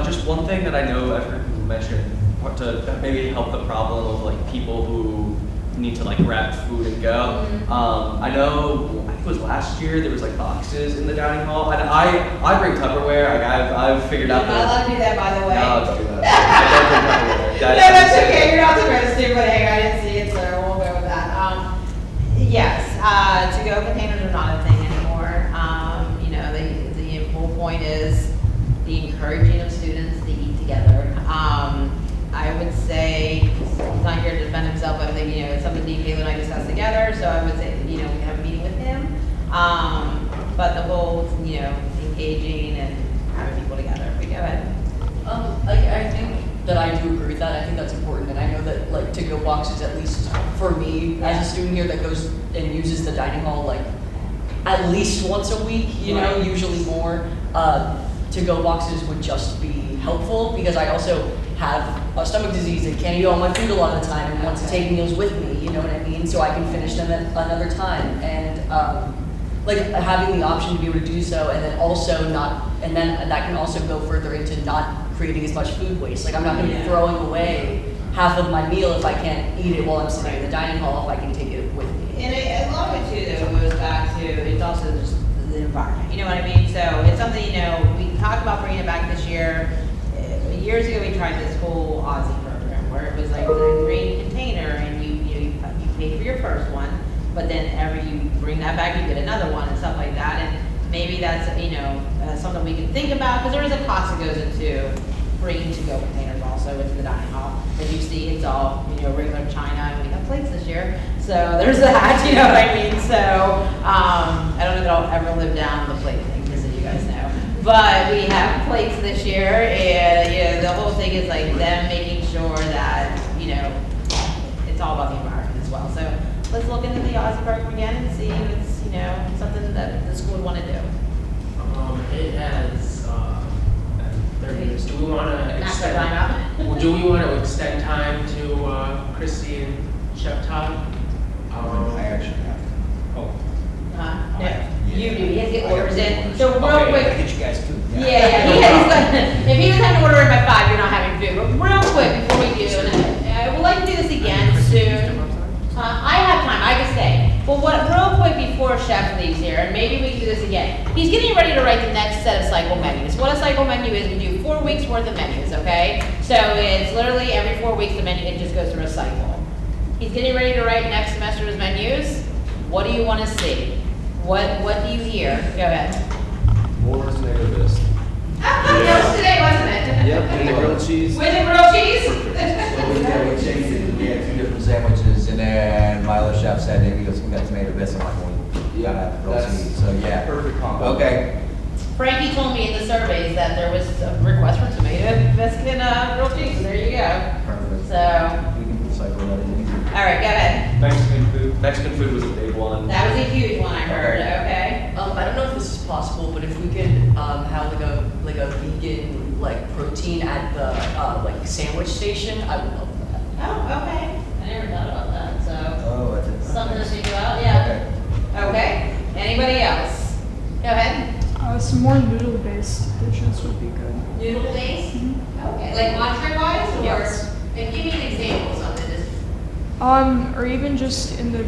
Just one thing that I know I've heard people mention to maybe help the problem of like people who need to like grab food and go. I know, I think it was last year, there was like boxes in the dining hall, and I bring Tupperware. Like I've figured out You're not allowed to do that, by the way. No, don't do that. I don't bring Tupperware. No, that's okay. You're not supposed to, but hey, I didn't see it, so we'll go with that. Yes, to-go containers are not a thing anymore. You know, the whole point is the encouraging of students to eat together. I would say, he's not here to defend himself, but I think, you know, it's something Dean Taylor and I discussed together, so I would say, you know, we have a meeting with him. But the whole, you know, engaging and having people together, we go ahead. Like, I think that I do agree with that. I think that's important, and I know that like to-go boxes, at least for me as a student here that goes and uses the dining hall like at least once a week, you know, usually more. To-go boxes would just be helpful because I also have a stomach disease and can't eat all my food a lot of the time and want to take meals with me, you know what I mean? So I can finish them at another time. And like having the option to be able to do so, and then also not, and then that can also go further into not creating as much food waste. Like I'm not going to be throwing away half of my meal if I can't eat it while I'm sitting in the dining hall, if I can take it with me. And a lot of it too, though, goes back to, it's also just the environment, you know what I mean? So it's something, you know, we talked about bringing it back this year. Years ago, we tried this whole Aussie program where it was like a green container and you paid for your first one, but then every you bring that back, you get another one and stuff like that. And maybe that's, you know, something we can think about, because there is a cost that goes into bringing to-go containers also into the dining hall. As you see, it's all, you know, regular china, and we have plates this year. So there's that, you know what I mean? So I don't know that I'll ever live down the plate thing, just so you guys know. But we have plates this year, and you know, the whole thing is like them making sure that, you know, it's all about the environment as well. So let's look into the Aussie program again and see if it's, you know, something that the school would want to do. It has 30 minutes. Do we want to Max the time out? Well, do we want to extend time to Christy and Chef Todd? I actually have. No, you do, you have to get I got orders in. orders. So real Okay. quick, I get you guys to write the next set of cycle menus. What a cycle menu is, we do 4 weeks worth of menus, okay? So it's literally every 4 weeks the menu, it just goes through a cycle. He's getting ready to write next semester's menus. What do you want to see? What do you hear? Go ahead. More tomato bisque. That was today, wasn't it? Yep, and the grilled cheese. With the grilled cheese? So we changed it, we had 2 different sandwiches, and then my other chef said, hey, we got tomato bisque, I'm like, well, you gotta have the grilled That's cheese, so yeah. Perfect combo. Okay, Frankie told me in the surveys that there was a request for tomato bisque and grilled cheese, so there you go. perfect. So, We can cycle that in. all right, go ahead. Mexican food was a big one. That was a huge one I heard, okay? I don't know if this is possible, but if we could have like a vegan like protein at the like sandwich station, I would love that. Oh, okay. I never thought about that, so, Oh, that's it. something to think about, yeah. Okay, anybody else? Go ahead. Some more noodle-based dishes would be good. Noodle based? Okay, like entree wise, or? Yes. And give me an example of something, just. Or even just in the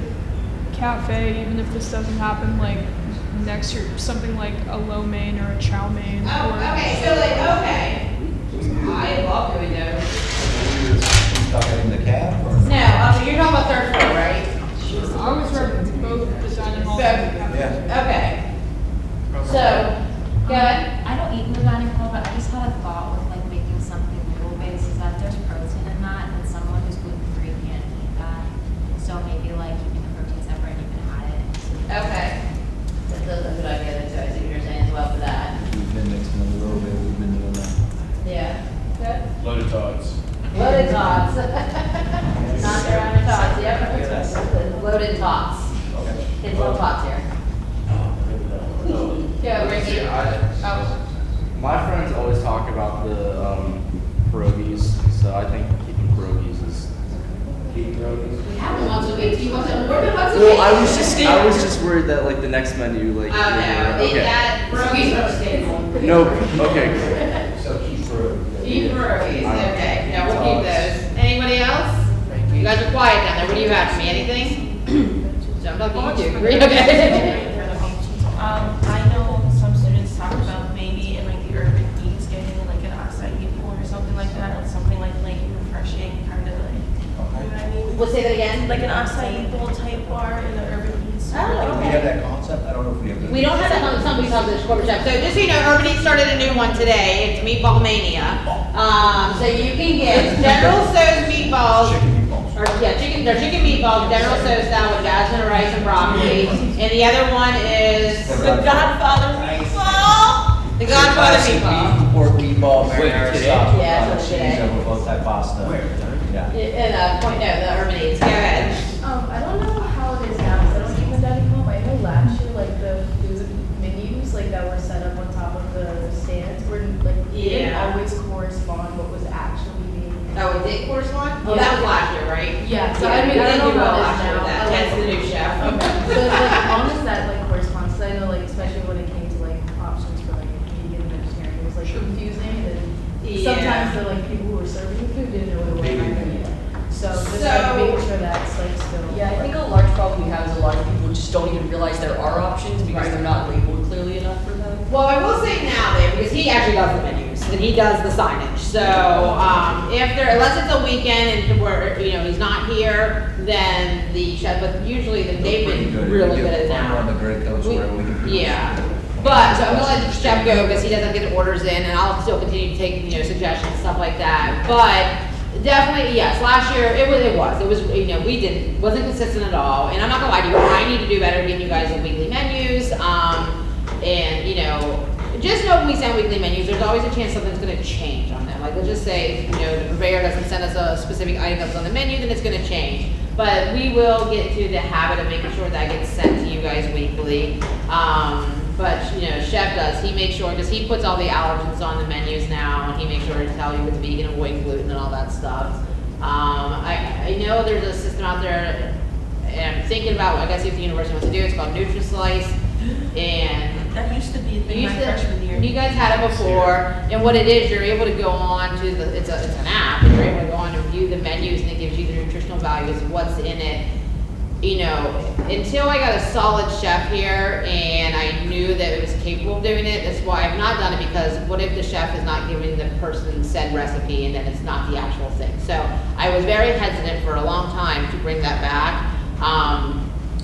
cafe, even if this doesn't happen, like next year, something like a lo mein or a chow mein. Oh, or okay, so like, okay. I love doing those. Stuck it in the cab, or? No, you're talking about third floor, right? I was referencing both the dining hall So- and the cafe. Yeah. Okay. So, go ahead. I don't eat in the dining hall, but I just had a thought with like making something noodle based, is that there's protein in that, and someone who's gluten free can't eat that. So maybe like keeping the protein separate, you can add it. Okay. That's a good idea, too. I see what you're saying as well for that. We've been mixing it a little bit, we've been doing that. Yeah. Good. Loaded tots. Loaded tots. Not their own tots, yep. Loaded tots. Okay. Kids love tots here. Go, Ricky. Oh, My friends always talk about the pierogies, so I think keeping pierogies is. we have them once a week. Do you want them more than once a week? Well, I was just worried that like the next menu, like. Oh, no, they, Okay. that, pierogies are stable. No, okay. So keep through. Eat pierogies, okay, yeah, we'll keep those. Anybody else? You guys are quiet down there, what do you have for me, anything? Jump up, you do, agree, okay? I know some students talk about maybe in like the urban eats getting like an acai bowl or something like that, and something like light and refreshing, kind of like, you know what I mean? We'll say that again? Like an acai bowl type bar in the urban eats. Oh, Do we okay. have that concept? I don't know if we have. We don't have that on some people have this corporate chef. So just so you know, Urban Eats started a new one today. It's Meatball Mania. So you can get General Tso's meatballs. Chicken meatballs. Or yeah, they're chicken meatballs, General Tso's style with jasmine rice and broccoli. And the other one is The Godfather meatball. the Godfather Classic meatball. beef, pork meatball, marinara today? sauce, Yeah, with so cheese today. over both type pasta. Yeah. The Urban Eats. Go ahead. I don't know how it is now, because I don't eat in the dining hall, but I know last year, like, the food menus, like, that were set up on top of the stands were, like, they didn't Yeah. always correspond what was actually being. Oh, it did correspond? Oh, that was last year, right? Yeah, so Yeah, I mean, we I did don't do know well how it last is year now. with that. Hence the new chef. So it's like, as long as that, like, corresponds, because I know, like, especially when it came to, like, options for, like, vegan and vegetarian, it was, like, confusing, and Yeah. sometimes the, like, people who were serving the food didn't know what it was either. So just, So- like, making sure that's, like, still. Yeah, I think a large problem we have is a lot of people just don't even realize there are options because Right. they're not labeled clearly enough for them. Well, I will say now there, because he actually does the menus and he does the signage. So, if there, unless it's a weekend and where, you know, he's not here, then the chef, but usually they've been really good at it On now. the grid codes We- where we can. Yeah. But, so I'm gonna let the chef go because he doesn't get orders in and I'll still continue to take, you know, suggestions, stuff like that. But definitely, yes, last year, it was, you know, wasn't consistent at all. And I'm not gonna lie to you, I need to do better getting you guys the weekly menus. And, you know, just know when we send weekly menus, there's always a chance something's gonna change on them. Like, let's just say, you know, the purveyor doesn't send us a specific item that's on the menu, then it's gonna change. But we will get to the habit of making sure that gets sent to you guys weekly. But, you know, chef does, he makes sure, because he puts all the allergens on the menus now, and he makes sure to tell you it's vegan, avoid gluten and all that stuff. I know there's a system out there, and I'm thinking about, I guess if the university wants to do it, it's called NutriSlice, and That used to be a thing my freshman year. you guys had it before, and what it is, you're able to go on to the, it's an app, and you're able to go on and view the menus, and it gives you the nutritional values, what's in it. you know, until I got a solid chef here and I knew that it was capable of doing it, that's why I've not done it, because what if the chef is not giving the person said recipe and then it's not the actual thing? So I was very hesitant for a long time to bring that back.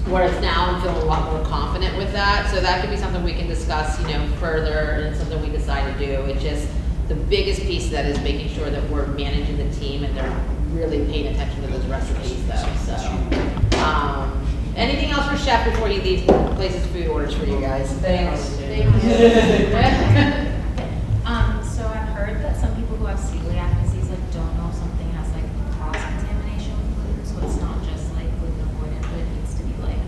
Whereas now I'm feeling a lot more confident with that. So that could be something we can discuss, you know, further, and something we decide to do. It's just the biggest piece of that is making sure that we're managing the team and they're really paying attention to those recipes though, so. Anything else for Chef before he leaves places food orders for you guys? Thanks. So I've heard that some people who have celiac disease like don't know if something has like cross-contamination with gluten, so it's not just like gluten avoidant, but it needs to be like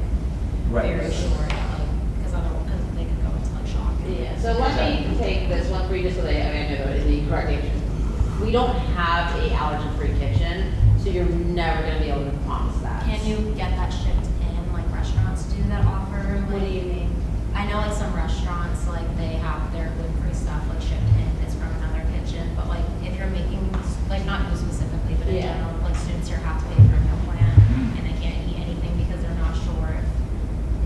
very sure, because otherwise they could go into like shock. Yeah, so let me take this one for you just so that I know the correct answer. We don't have a allergen-free kitchen, so you're never gonna be able to promise that. Can you get that shipped in, like restaurants do that offer? Like, What do you mean? I know like some restaurants, like they have their gluten-free stuff like shipped in, it's from another kitchen, but like if you're making, like not you specifically, but in Yeah. general, like students here have to pay for a meal plan and they can't eat anything because they're not sure if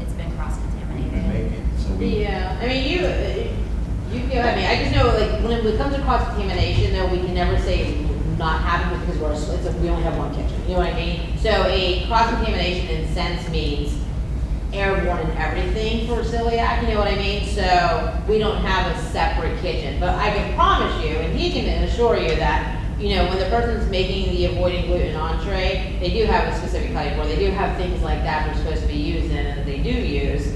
it's been cross-contaminated. Yeah, I mean, you go ahead, I just know, like, when it comes to cross-contamination, though, we can never say not having it because we only have one kitchen, you know what I mean? So a cross-contamination in a sense means airborne and everything for celiac, you know what I mean? So we don't have a separate kitchen, but I can promise you, and he can assure you that, you know, when the person's making the avoiding gluten entree, they do have a specific cutting board, they do have things like that they're supposed to be using and that they do use.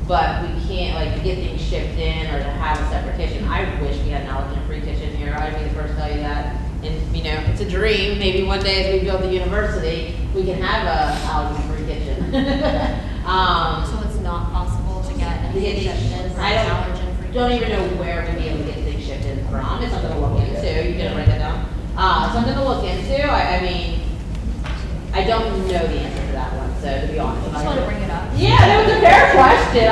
But we can't, like, get things shipped in or to have a separate kitchen. I wish we had an allergen-free kitchen here. I'd be the first to tell you that. And, you know, it's a dream. Maybe one day as we build the university, we can have a allergen-free kitchen. So it's not possible to get anything shipped in from I allergen-free? don't even know where we'd be able to get things shipped in from. It's something to look into. You can write that down. Something to look into. I mean, I don't know the answer to that one, so to be honest. I just want to bring it up. Yeah, that was a fair question.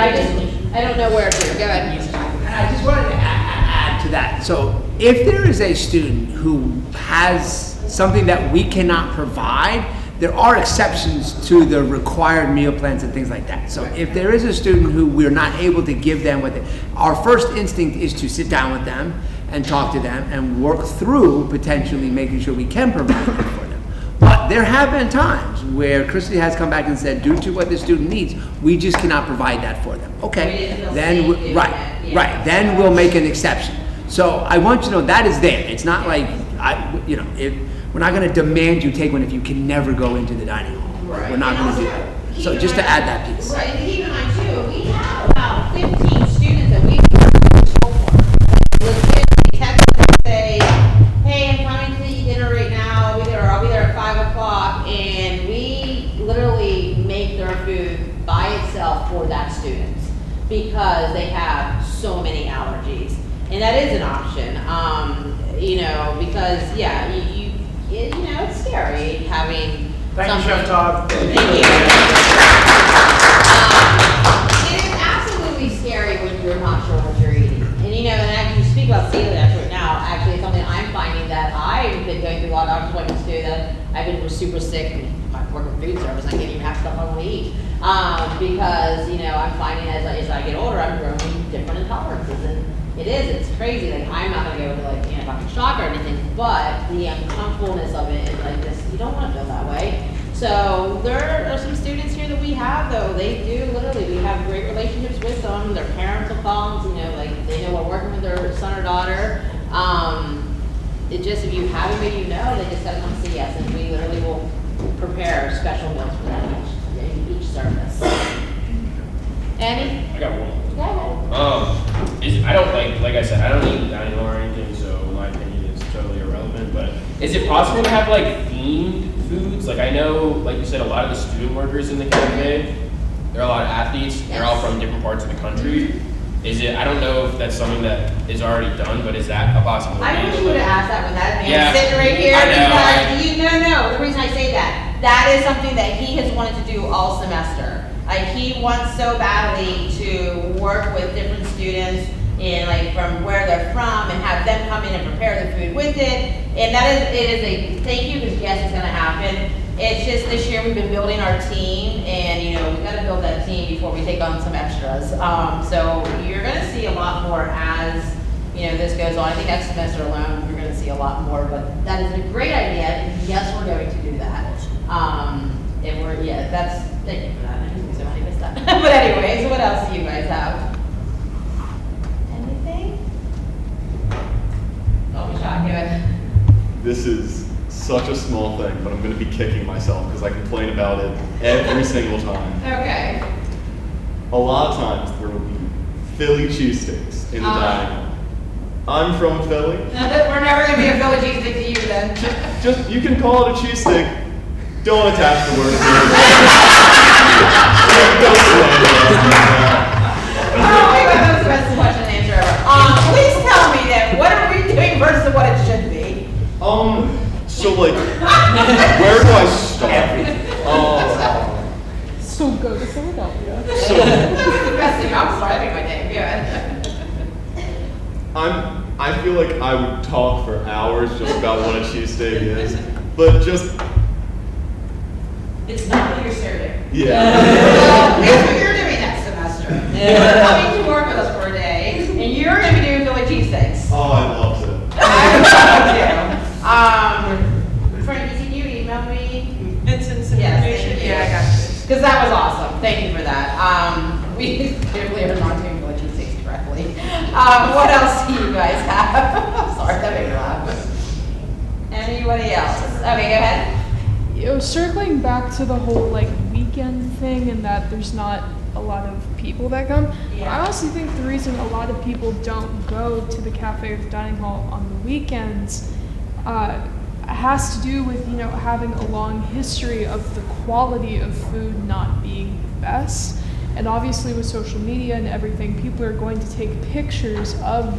I don't know where to. Go ahead. I just wanted to add to that. So if there is a student who has something that we cannot provide, there are exceptions to the required meal plans and things like that. So if there is a student who we're not able to give them what our first instinct is to sit down with them and talk to them and work through potentially making sure we can provide them for them. But there have been times where Christy has come back and said, due to what the student needs, we just cannot provide that for them. Okay, then, then we'll make an exception. So I want you to know that is there. It's not like, we're not gonna demand you take one if you can never go into the dining hall. Right. We're not gonna do that. So just to add that piece. Right, and keep in mind too, we have about 15 students that we can show for. Legit, they text us and say, hey, I'm coming to eat dinner right now, I'll be there at 5 o'clock, and we literally make their food by itself for that student because they have so many allergies. And that is an option, because, yeah, it's scary having Thank you, Chef Todd. Thank you. It is absolutely scary when you're not sure what you're eating. And and actually you speak about celiac right now, actually it's something I'm finding that I've been going through a lot of doctor's appointments too, that I've been super sick and I work in food service, I can't even have stuff I want to eat. Because, I'm finding as I get older, I'm growing different intolerances. And it's crazy. Like, I'm not going to go into like anaphylaxis shock or anything, but the uncomfortableness of it is like this, you don't want to feel that way. So there are some students here that we have though, they do literally, we have great relationships with them, their parents will call them, they know we're working with their son or daughter. It just, if you haven't, maybe they just gotta come see us and we literally will prepare special meals for them each service. Annie? I got one. Yeah. I don't like I said, I don't eat the dining hall or anything, so my opinion is totally irrelevant, but is it possible to have like themed foods? Like I know, like you said, a lot of the student workers in the cafe, there are a lot of athletes, they're all from different parts of the country. I don't know if that's something that is already done, but is that a possibility? I wish you would have asked that when that man's sitting right here. I know. The reason I say that is something that he has wanted to do all semester. Like he wants so badly to work with different students and like from where they're from and have them come in and prepare the food with it. And it is a thank you because yes, it's gonna happen. It's just this year we've been building our team, and we've got to build that team before we take on some extras. So you're going to see a lot more as this goes on. I think next semester alone you're going to see a lot more. But that is a great idea. And yes, we're going to do that. And thank you for that. I think somebody missed that. But anyways, what else do you guys have? Anything? Oh, we shot. Go ahead. This is such a small thing, but I'm going to be kicking myself because I complain about it every single time. Okay. A lot of times there will be Philly cheesesteaks in the dining hall. I'm from Philly. We're never going to be a Philly cheesesteak to you then. Just you can call it a cheesesteak. Don't attach the word Philly. Don't slander it. That's the best question and answer ever. Please tell me then, what are we doing versus what it should be? So like, where do I start? So go to Philadelphia. That's the best thing. I'm starting my day. Good. I feel like I would talk for hours just about what a cheesesteak is, but just. It's not what you're serving. Yeah. That's what you're doing next semester. You're coming to work with us for a day, and you're going to be doing Philly cheesesteaks. Oh, I loved it. I love you. Frankie, can you email me? Vincent's information? Yeah, I got you. Because that was awesome. Thank you for that. We clearly are not doing Philly cheesesteaks correctly. What else do you guys have? Sorry, that made me laugh. Anybody else? Okay, go ahead. Circling back to the whole weekend thing and that there's not a lot of people that come. Yeah. I also think the reason a lot of people don't go to the cafe or the dining hall on the weekends has to do with having a long history of the quality of food not being the best. And obviously with social media and everything, people are going to take pictures of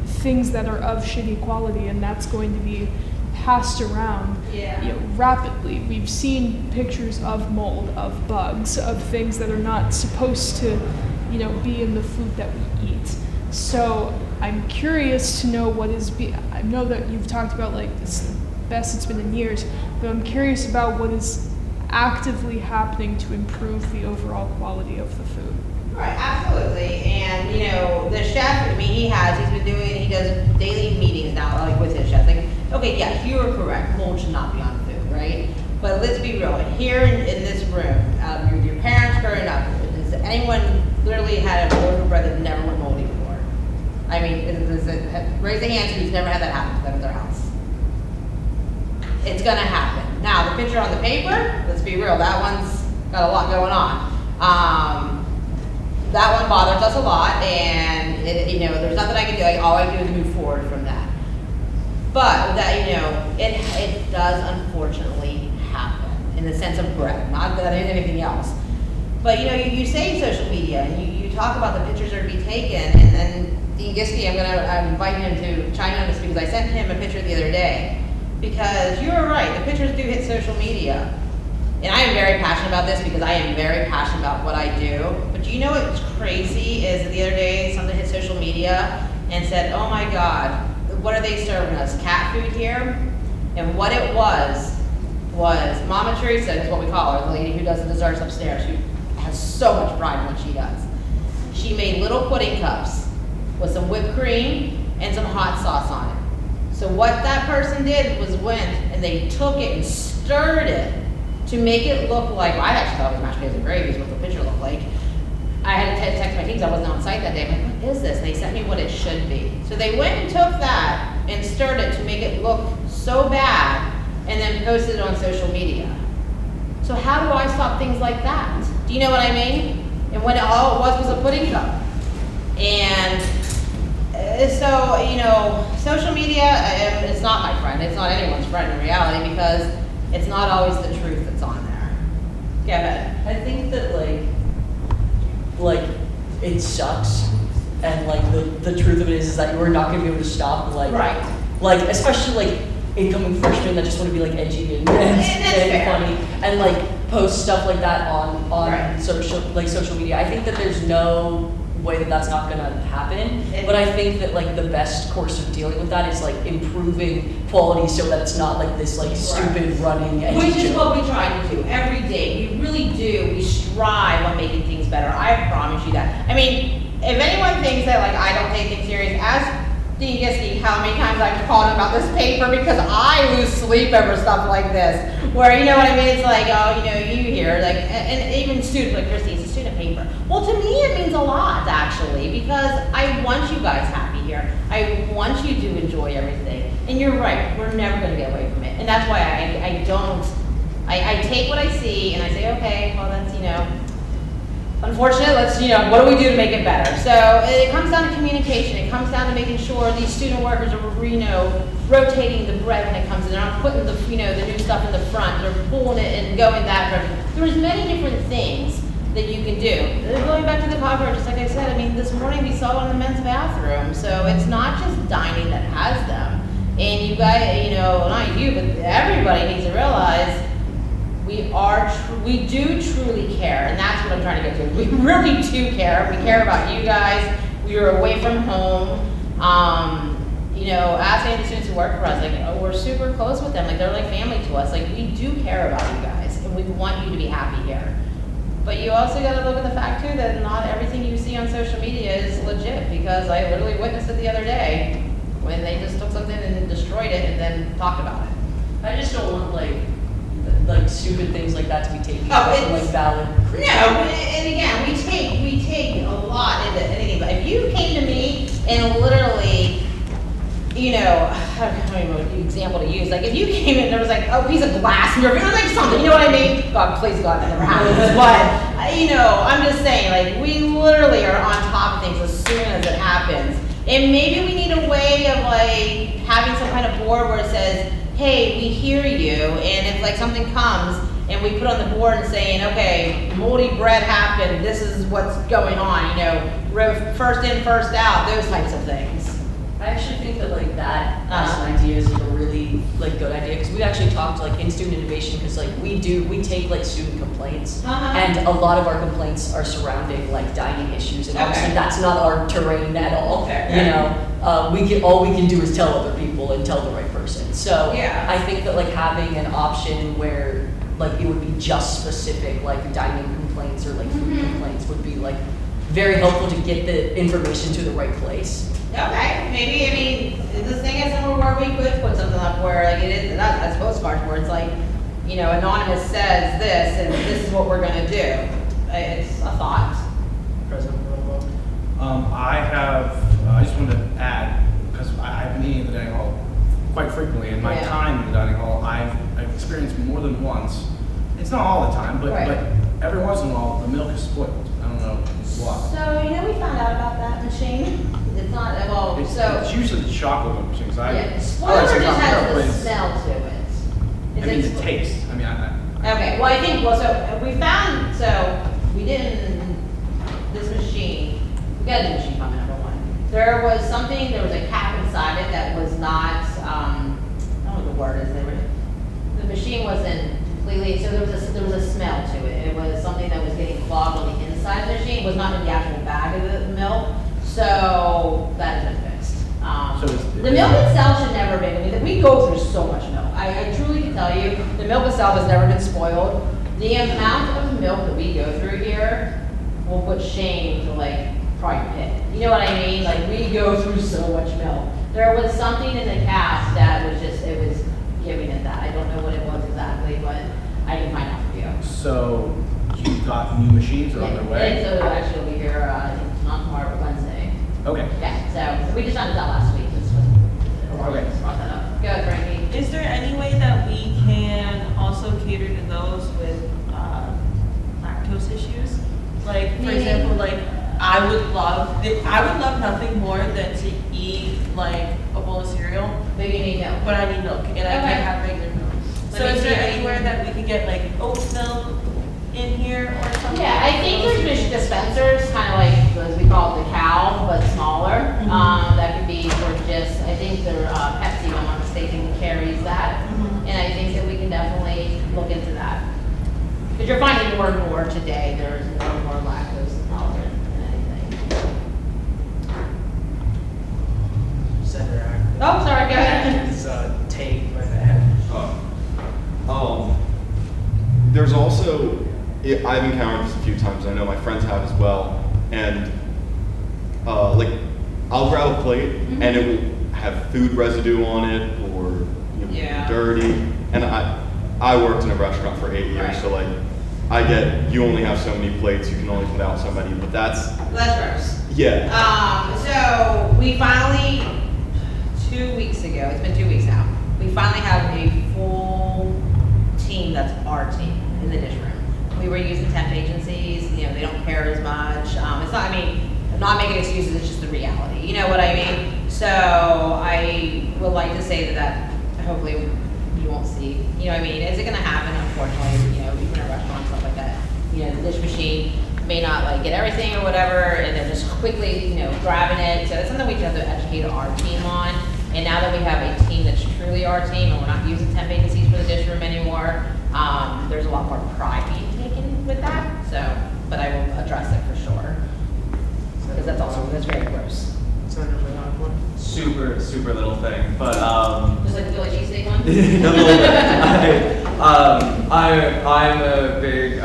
things that are of shitty quality, and that's going to be passed around rapidly. We've seen pictures of mold, of bugs, of things that are not supposed to, be in the food that we eat. So I'm curious to know what is. I know that you've talked about it's the best it's been in years, but I'm curious about what is actively happening to improve the overall quality of the food. Right, absolutely. And the chef, he does daily meetings now, with his chefs. Okay, yes, you are correct. Mold should not be on food, right? But let's be real. Here in this room, with your parents growing up, has anyone literally had a loaf of bread that never went moldy before? I mean, raise a hand who's never had that happen to them at their house. It's gonna happen. Now, the picture on the paper, let's be real, that one's got a lot going on. That one bothers us a lot, and there's nothing I can do. All I do is move forward from that. But that it does unfortunately happen in the sense of bread, not that anything else. But you say social media, and you talk about the pictures that are to be taken, and then Dean Giske, I'm inviting him to chime in on this because I sent him a picture the other day. Because you're right, the pictures do hit social media. And I am very passionate about this because I am very passionate about what I do. But do you know what's crazy is that the other day something hit social media and said, oh my God, what are they serving us? Cat food here? And what it was Mama Teresa is what we call her, the lady who does the desserts upstairs, who has so much pride in what she does. She made little pudding cups with some whipped cream and some hot sauce on it. So what that person did was went and they took it and stirred it to make it look like, I actually thought it was mashed potatoes and gravy is what the picture looked like. I had to text my teams, I wasn't on site that day. I'm like, what is this? And they sent me what it should be. So they went and took that and stirred it to make it look so bad and then posted it on social media. So how do I stop things like that? Do you know what I mean? And when all it was a pudding cup. And so, social media, it's not my friend. It's not anyone's friend in reality because it's not always the truth that's on there. Go ahead. I think that it sucks, and the truth of it is that you're not gonna be able to stop right. Especially incoming freshmen that just want to be edgy and funny and post stuff like that on right. social media. I think that there's no way that that's not gonna happen. But I think that like the best course of dealing with that is like improving quality so that it's not like this like stupid running. Which is what we try to do every day. We really do. We strive on making things better. I promise you that. I mean, if anyone thinks that like I don't take things serious, ask Dean Giske how many times I've called him about this paper because I lose sleep over stuff like this. Where, you know what I mean? It's like, oh, you know, you hear, like, and even students, like Christy, it's a student paper. Well, to me, it means a lot, actually, because I want you guys happy here. I want you to enjoy everything. And you're right, we're never going to get away from it. And that's why I take what I see and I say, okay, well, that's, you know, unfortunate, let's, you know, what do we do to make it better? So it comes down to communication. It comes down to making sure these student workers are, you know, rotating the bread when it comes in. They're not putting the, you know, the new stuff in the front. They're pulling it and going that direction. There's many different things that you can do. Going back to the cockroach, just like I said, I mean, this morning we saw it in the men's bathroom. So it's not just dining that has them. And you guys, you know, not you, but everybody needs to realize we do truly care, and that's what I'm trying to get to. We really do care. We care about you guys. We are away from home. You know, ask any of the students who work for us, like, we're super close with them. Like, they're like family to us. Like, we do care about you guys, and we want you to be happy here. But you also got to look at the fact, too, that not everything you see on social media is legit, because I literally witnessed it the other day when they just took something and destroyed it and then talked about it. I just don't want like stupid things like that to be taken as like valid. No, and again, we take a lot into anything. But if you came to me and literally, you know, I don't even know what example to use. Like if you came in and there was like a piece of glass in your finger, like something, you know what I mean? God, please God, that never happens. But you know, I'm just saying, like we literally are on top of things as soon as it happens. And maybe we need a way of like having some kind of board where it says, hey, we hear you, and if like something comes and we put on the board and saying, okay, moldy bread happened, this is what's going on, you know, first in, first out, those types of things. I actually think that like that as an idea is like a really like good idea, because we actually talked like in student innovation, because like we take like student complaints, and a lot of our complaints are surrounding like dining issues, and obviously that's not our terrain at all. You know, all we can do is tell other people and tell the right person. So I think that like having an option where like it would be just specific like dining complaints or like food complaints would be like very helpful to get the information to the right place. Okay, maybe, I mean, the thing is somewhere where we could put something up where like it is, not as postcards, where it's like, you know, anonymous says this and this is what we're gonna do. It's a thought. President I just wanted to add, because I've been eating at the dining hall quite frequently, and my time in the dining hall, I've experienced more than once. It's not all the time, but every once in a while, the milk is spoiled. I don't know why. So, you know, we found out about that machine. It's not, well, It's usually the chocolate milk machine, because spoiler just has the smell to it. I mean, the taste. I mean, Okay, well, I think, so we found, we didn't, this machine, we got a new machine coming, number one. There was a cap inside it that was not, I don't know what the word is, the machine wasn't completely, so there was a smell to it. It was something that was getting clogged on the inside of the machine. It was not in the actual bag of the milk, so that has been fixed. The milk itself should never be, I mean, we go through so much milk. I truly can tell you, the milk itself has never been spoiled. The amount of milk that we go through here will put shame to like probably pit. You know what I mean? Like we go through so much milk. There was something in the cast that was just, it was giving it that. I don't know what it was exactly, but I can find out for you. So you got new machines are on their way? So actually will be here, I think not tomorrow, but Wednesday. Okay. Yeah, so we just found it out last week. Okay. Brought that up. Go ahead, Frankie. Is there any way that we can also cater to those with lactose issues? Like, for example, like I would love nothing more than to eat like a bowl of cereal. But you need milk. But I need milk, and I can't have regular milk. So is there anywhere that we could get like oat milk in here or something? Yeah, I think there's dispensers, kind of like, as we call it, the cow, but smaller. That could be for just, I think the Pepsi, if I'm not mistaken, carries that. And I think that we can definitely look into that. Because you're finding more and more today, there's more and more lactose intolerant than anything. there's also, I've encountered this a few times, I know my friends have as well, and like, I'll grab a plate and it will have food residue on it or dirty, and I worked in a restaurant for 8 years, so like, I get, you only have so many plates, you can only put out so many, but that's gross. Yeah. So we finally, 2 weeks ago, it's been 2 weeks now, we finally have a full team that's our team in the dish room. We were using temp agencies, you know, they don't care as much. It's not, I mean, I'm not making excuses, it's just the reality, you know what I mean? So I would like to say that hopefully you won't see, you know what I mean? Is it gonna happen? Unfortunately, you know, even in restaurants, stuff like that, you know, the dish machine may not like get everything or whatever, and they're just quickly, you know, grabbing it. So it's something we have to educate our team on. And now that we have a team that's truly our team, and we're not using temp agencies for the dish room anymore, there's a lot more pride being taken with that. So, but I will address it for sure, because that's very gross. Super, super little thing, but Just like the Philly cheesesteak one? I'm a big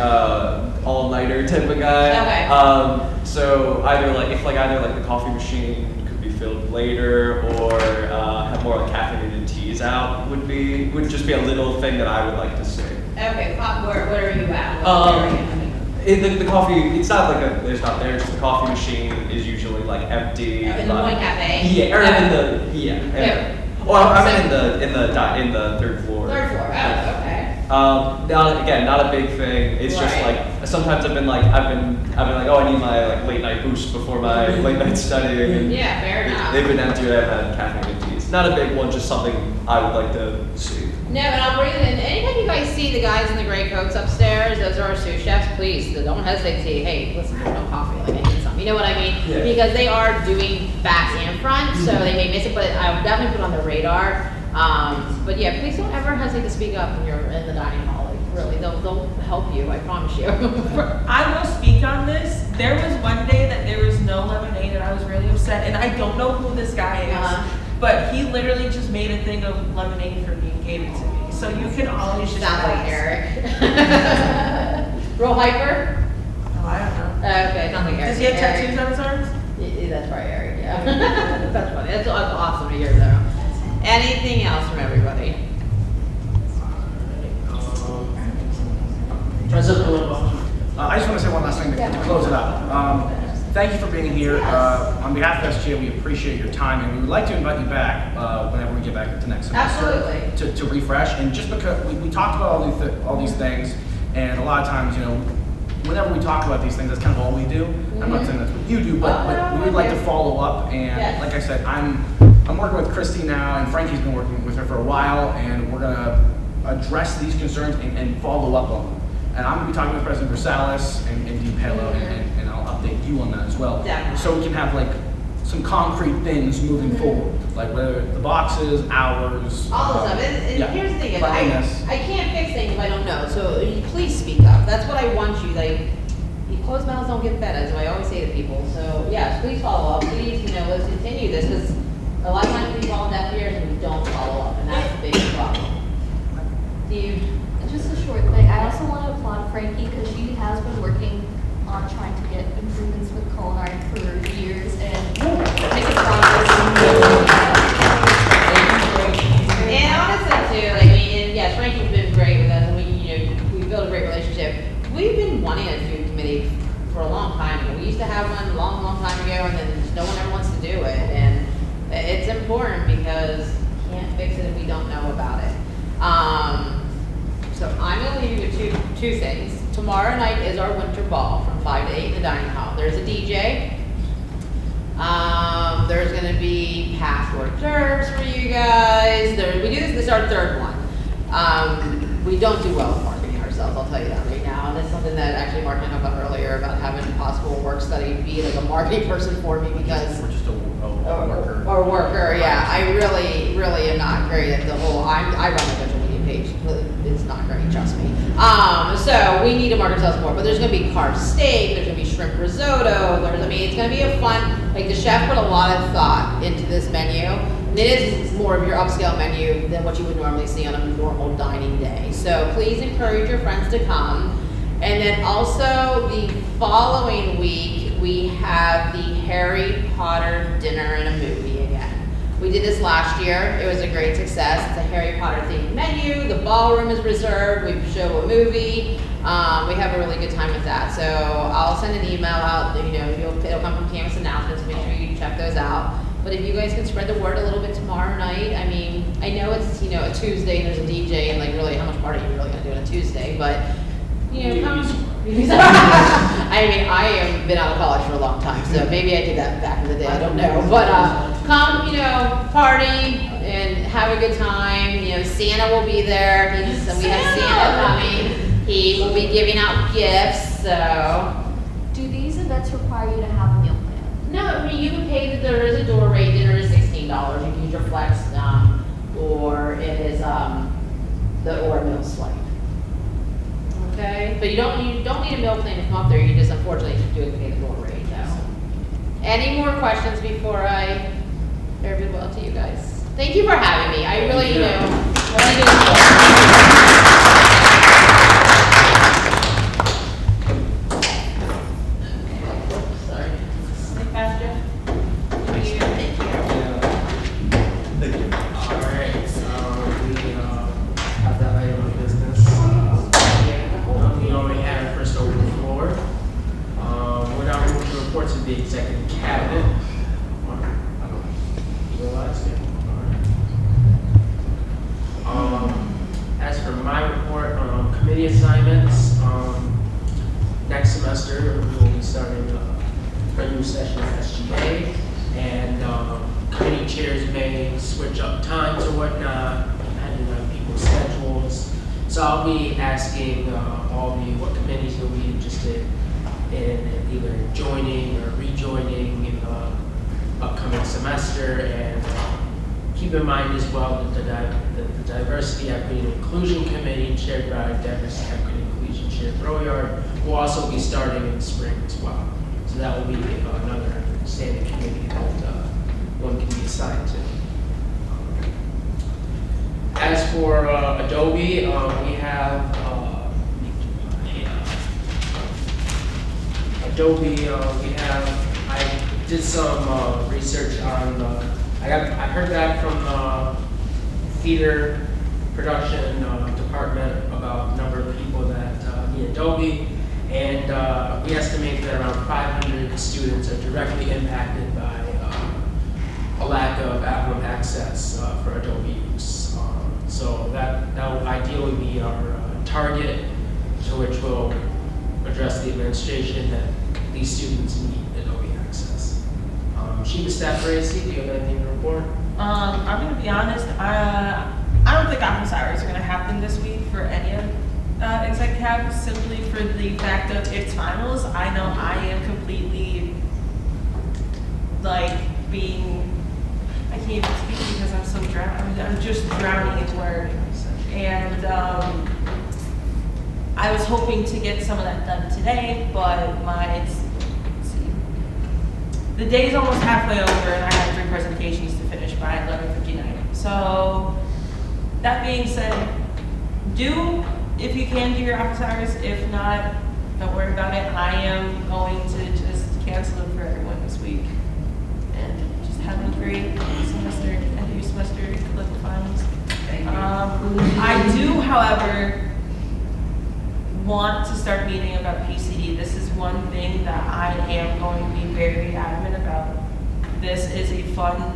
all-nighter type of guy. Okay. So either the coffee machine could be filled later, or have more like caffeinated teas out would just be a little thing that I would like to see. Okay, where are you at? What area? The coffee, it's not like there's not there, just the coffee machine is usually like empty. In the morning cafe? Yeah, or Well, I'm in the third floor. Third floor, oh, okay. Not a big thing. It's just like sometimes I've been like, oh, I need my like late night boost before my late night studying. And Yeah, fair enough. They've been empty. I've had caffeinated teas. Not a big one, just something I would like to see. No, and I'll bring it in. Anytime you guys see the guys in the gray coats upstairs, those are our sous chefs, please, don't hesitate to say, hey, listen, there's no coffee, like I need something. You know what I mean? Yeah. Because they are doing back and front, so they may miss it, but I would definitely put it on the radar. But yeah, please don't ever hesitate to speak up when you're in the dining hall. Like, really, they'll help you, I promise you. I will speak on this. There was one day that there was no lemonade and I was really upset, and I don't know who this guy is. But he literally just made a thing of lemonade for me and gave it to me. So you can always just Sounds like ask. Eric. Real hyper? Oh, I don't know. Okay, sounds like Eric. Does he have Eric. tattoos on his arms? Yeah, that's probably Eric, yeah. That's funny. That's awesome to hear though. Anything else from everybody? President Palumbo. I just want to say one last thing to close it out. Thank you for being here. On behalf of SGA, we appreciate your time, and we would like to invite you back whenever we get back to next semester. Absolutely. To refresh. And just because we talked about all these things, and a lot of times, you know, whenever we talk about these things, that's kind of all we do. I'm not saying that's what you do, but we would like to follow up. And like I said, I'm working with Christy now, and Frankie's been working with her for a while, and we're gonna address these concerns and follow up on them. And I'm gonna be talking with President Versalis and Dean Palo, and I'll update you on that as well. Definitely. So we can have like some concrete things moving forward, like whether the boxes, hours. All the stuff. And yeah, here's the thing, cleanliness. I can't fix things if I don't know, so please speak up. That's what I want you, like, you closed mouths don't get fed, as I always say to people. So yes, please follow up, please, you know, let's continue this, because a lot of times we fall deaf ears and we don't follow up, and that's the biggest problem. Steve? Just a short thing, I also want to applaud Frankie because she has been working on trying to get improvements with culinary for years and making progress. And honestly too, like, I mean, and yes, Frankie's been great with us, and we built a great relationship. We've been wanting a food committee for a long time. We used to have one a long, long time ago, and then just no one ever wants to do it. And it's important because you can't fix it if we don't know about it. So I'm going to leave you with two things. Tomorrow night is our winter ball from 5 to 8 in the dining hall. There's a DJ. There's going to be past hors d'oeuvres for you guys. We do this is our third one. We don't do well with marketing ourselves, I'll tell you that right now. And it's something that actually Mark and I talked about earlier about having a possible work study be like a marketing person for me because We're just a worker. or worker, yeah. I really, really am not great at the whole. I run a social media page. It's not great, trust me. So we need to market ourselves more. But there's going to be carved steak. There's going to be shrimp risotto. It's going to be a fun. Like the chef put a lot of thought into this menu. And it is more of your upscale menu than what you would normally see on a normal dining day. So please encourage your friends to come. And then also the following week, we have the Harry Potter dinner and a movie again. We did this last year. It was a great success. It's a Harry Potter themed menu. The ballroom is reserved. We show a movie. We have a really good time with that. So I'll send an email out. You know, it'll come from campus announcements. Make sure you check those out. But if you guys can spread the word a little bit tomorrow night, I mean, I know it's, you know, a Tuesday and there's a DJ and like really how much party are you really gonna do on a Tuesday? But you know, come. I mean, I have been out of college for a long time, so maybe I did that back in the day. I don't know, but come, you know, party and have a good time. You know, Santa will be there. We have Santa coming. He will be giving out gifts. So, Do these events require you to have a meal plan? no, I mean, you can pay. There is a door rate. Dinner is $16. You can use your flex, or it is or a meal swipe. Okay, but you don't need a meal plan to come up there. You just unfortunately do it to pay the door rate. So, any more questions before I very good well to you guys? Thank you for having me. I really, you know, really do Sorry. Pastor? Thank you. All right, so we have that item of business. We already have first over the floor. We're now moving to reports of the executive cabinet. You go last, yeah. All right. As for my report, committee assignments, next semester we will be starting a new session at SGA, and committee chairs may switch up times or whatnot, depending on people's schedules. So I'll be asking all of you what committees you'll be interested in either joining or rejoining in the upcoming semester, and keep in mind as well that the Diversity, Equity, and Inclusion Committee chaired by Diversity, Equity, and Inclusion Chair Broyard will also be starting in the spring as well. So that will be another standing committee that one can be assigned to. As for Adobe, we have I did some research on, I heard back from the theater production department about the number of people that need Adobe, and we estimate that around 500 students are directly impacted by a lack of at-home access for Adobe use. So that will ideally be our target, to which we'll address the administration that these students need Adobe access. Chief of Staff Racy, do you have anything to report? I'm gonna be honest, I don't think office hours are gonna happen this week for any of exec cab, simply for the fact of it's finals. I know I am completely like I can't even speak because I'm so drowned. I'm just drowning in work. And I was hoping to get some of that done today, but let's see. The day's almost halfway over and I have 3 presentations to finish by 11:59. So that being said, if you can do your office hours. If not, don't worry about it. I am going to just cancel it for everyone this week. And just have a great semester, end of your semester, good luck with finals. I do, however, want to start meeting about PCD. This is one thing that I am going to be very adamant about. This is a fun,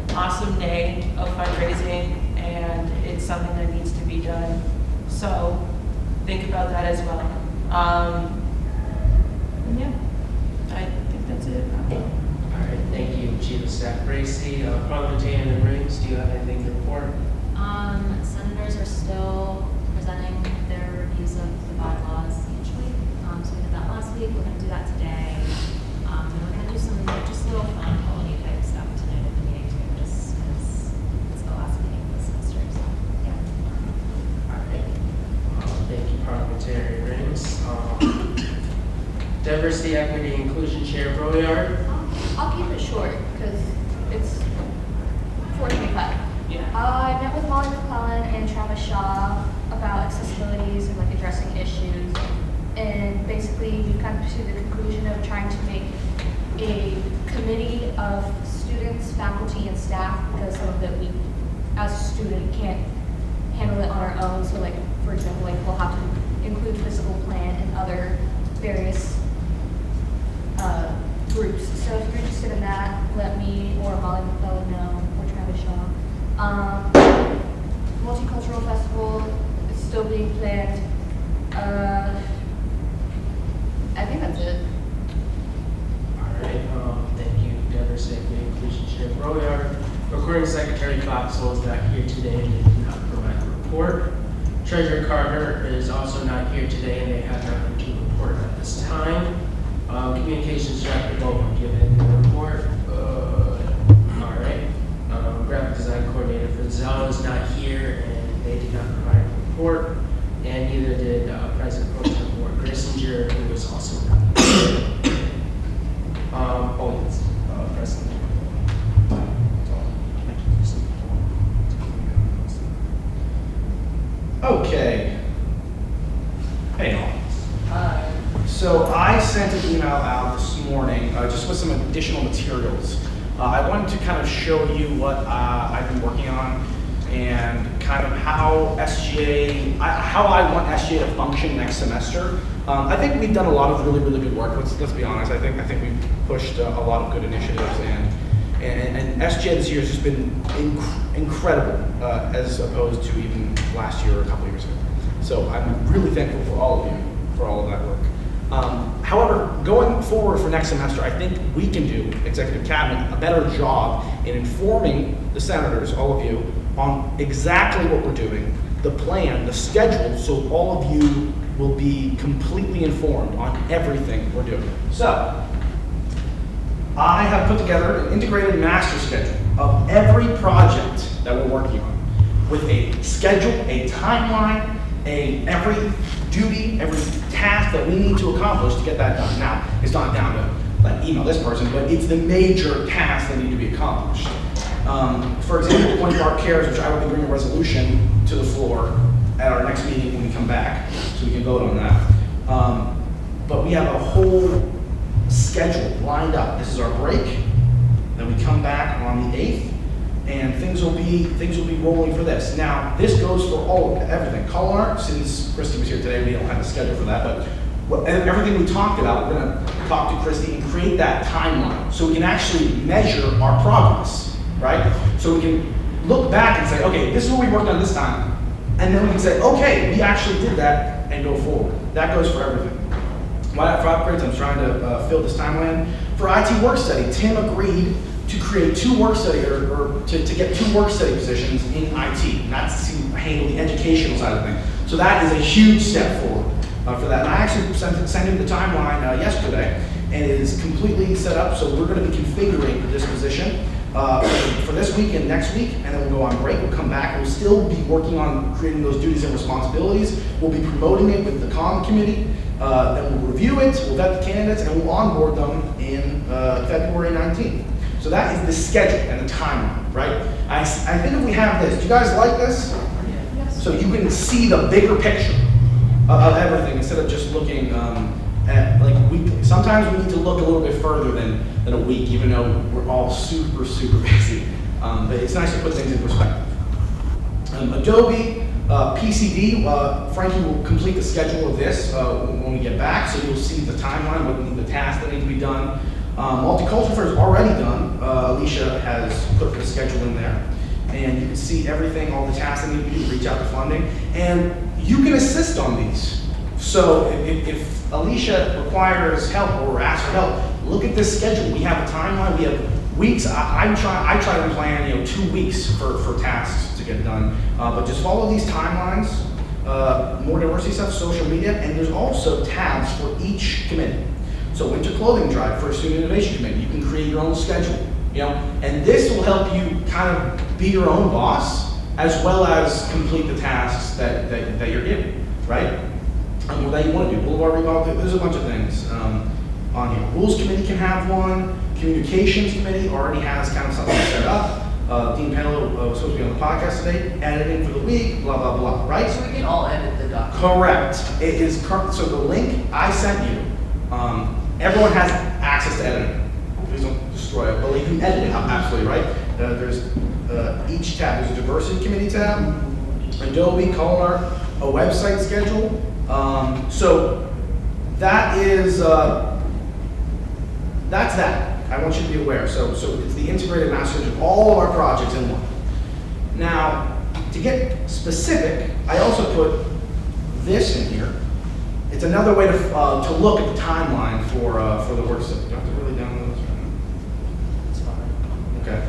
awesome day of fundraising, and it's something that needs to be done. So think about that as well. And yeah, I think that's it. All right, thank you, Chief of Staff Racy. Parliamentarian and Rings, do you have anything to report? Senators are still presenting their reviews of the bylaws each week. So we did that last week. We're going to do that today. And we're going to do some just little fun quality type stuff tonight at the meeting too, just because it's the last meeting of the semester. So yeah. All right. Thank you, Parliamentarian Rings. Diversity, Equity, Inclusion Chair Broyard. I'll keep it short because it's have a SHA about accessibilities and like addressing issues. And basically, we've come to the conclusion of trying to make a committee of students, faculty, and staff, because some of it we, as a student, can't handle it on our own. So like, for example, like we'll have to include physical plan and other various groups. So if you're interested in that, let me or Molly McClellan know, or Travis Shaw. Multicultural festival is still being planned. I think that's it. Alright, thank you, Deborah, Safety and Inclusion Chair Broyard. Recording Secretary Coxwell is not here today and did not provide a report. Treasurer Carter is also not here today and they have nothing to report at this time. Communications Director Bowen given the report. Alright. Graphic Design Coordinator for Zell is not here and they did not provide a report. And neither did President Pro Tem Ward Grissinger, who was also not here. Oh, yes, President. Okay. Hey. So I sent an email out this morning just with some additional materials. I wanted to kind of show you what I've been working on and kind of how SGA, how I want SGA to function next semester. I think we've done a lot of really, really good work. Let's be honest. I think we've pushed a lot of good initiatives, and SGA this year has just been incredible as opposed to even last year or a couple of years ago. So I'm really thankful for all of you for all of that work. However, going forward for next semester, I think we can do, Executive Cabinet, a better job in informing the senators, all of you, on exactly what we're doing, the plan, the schedule, so all of you will be completely informed on everything we're doing. So, I have put together an integrated master schedule of every project that we're working on, with a schedule, a timeline, every duty, every task that we need to accomplish to get that done. Now, it's not down to like email this person, but it's the major tasks that need to be accomplished. For example, Point Park Cares, which I will be bringing a resolution to the floor at our next meeting when we come back, so we can vote on that. But we have a whole schedule lined up. This is our break, then we come back on the 8th, and things will be rolling for this. Now, this goes for everything. Culinary, since Christy was here today, we don't have a schedule for that, but everything we talked about, we're going to talk to Christy and create that timeline so we can actually measure our progress, right? So we can look back and say, okay, this is what we worked on this time, and then we can say, okay, we actually did that, and go forward. That goes for everything. For upgrades, I'm trying to fill this timeline. For IT work study, Tim agreed to create 2 work study, or to get 2 work study positions in IT, and that's to handle the educational side of things. So that is a huge step forward for that. And I actually sent him the timeline yesterday, and it is completely set up, so we're going to be configuring this position for this week and next week, and then we'll go on break, we'll come back, we'll still be working on creating those duties and responsibilities, we'll be promoting it with the comm committee, then we'll review it, we'll vet the candidates, and we'll onboard them in February 19th. So that is the schedule and the timeline, right? I think if we have this, do you guys like this? Yes. So you can see the bigger picture of everything instead of just looking at like weekly. Sometimes we need to look a little bit further than a week, even though we're all super, super busy. But it's nice to put things in perspective. Adobe, PCD, Frankie will complete the schedule of this when we get back, so you'll see the timeline, what the tasks that need to be done. Multicultural Fair is already done. Alicia has put the schedule in there. And you can see everything, all the tasks that need to be reach out to funding. And you can assist on these. So if Alicia requires help or asks for help, look at this schedule. We have a timeline, we have weeks. I try to plan 2 weeks for tasks to get done. But just follow these timelines, more diversity stuff, social media, and there's also tabs for each committee. So Winter Clothing Drive for Student Innovation Committee, you can create your own schedule, and this will help you kind of be your own boss, as well as complete the tasks that you're given, right? That you want to do. Boulevard Revolve, there's a bunch of things on here. Rules Committee can have one. Communications Committee already has kind of something set up. Dean Penlow supposed to be on the podcast today, editing for the week, blah, blah, blah, right? So we can all edit the document. Correct. It is current, so the link I sent you, everyone has access to editing. Please don't destroy it, but you can edit it, absolutely, right? There's each tab, there's a diversity committee tab, Adobe, Color, a website schedule. So that is, that's that. I want you to be aware. So it's the integrated master of all of our projects in one. Now, to get specific, I also put this in here. It's another way to look at the timeline for the work study. You don't have to really download this right now. It's fine. Okay.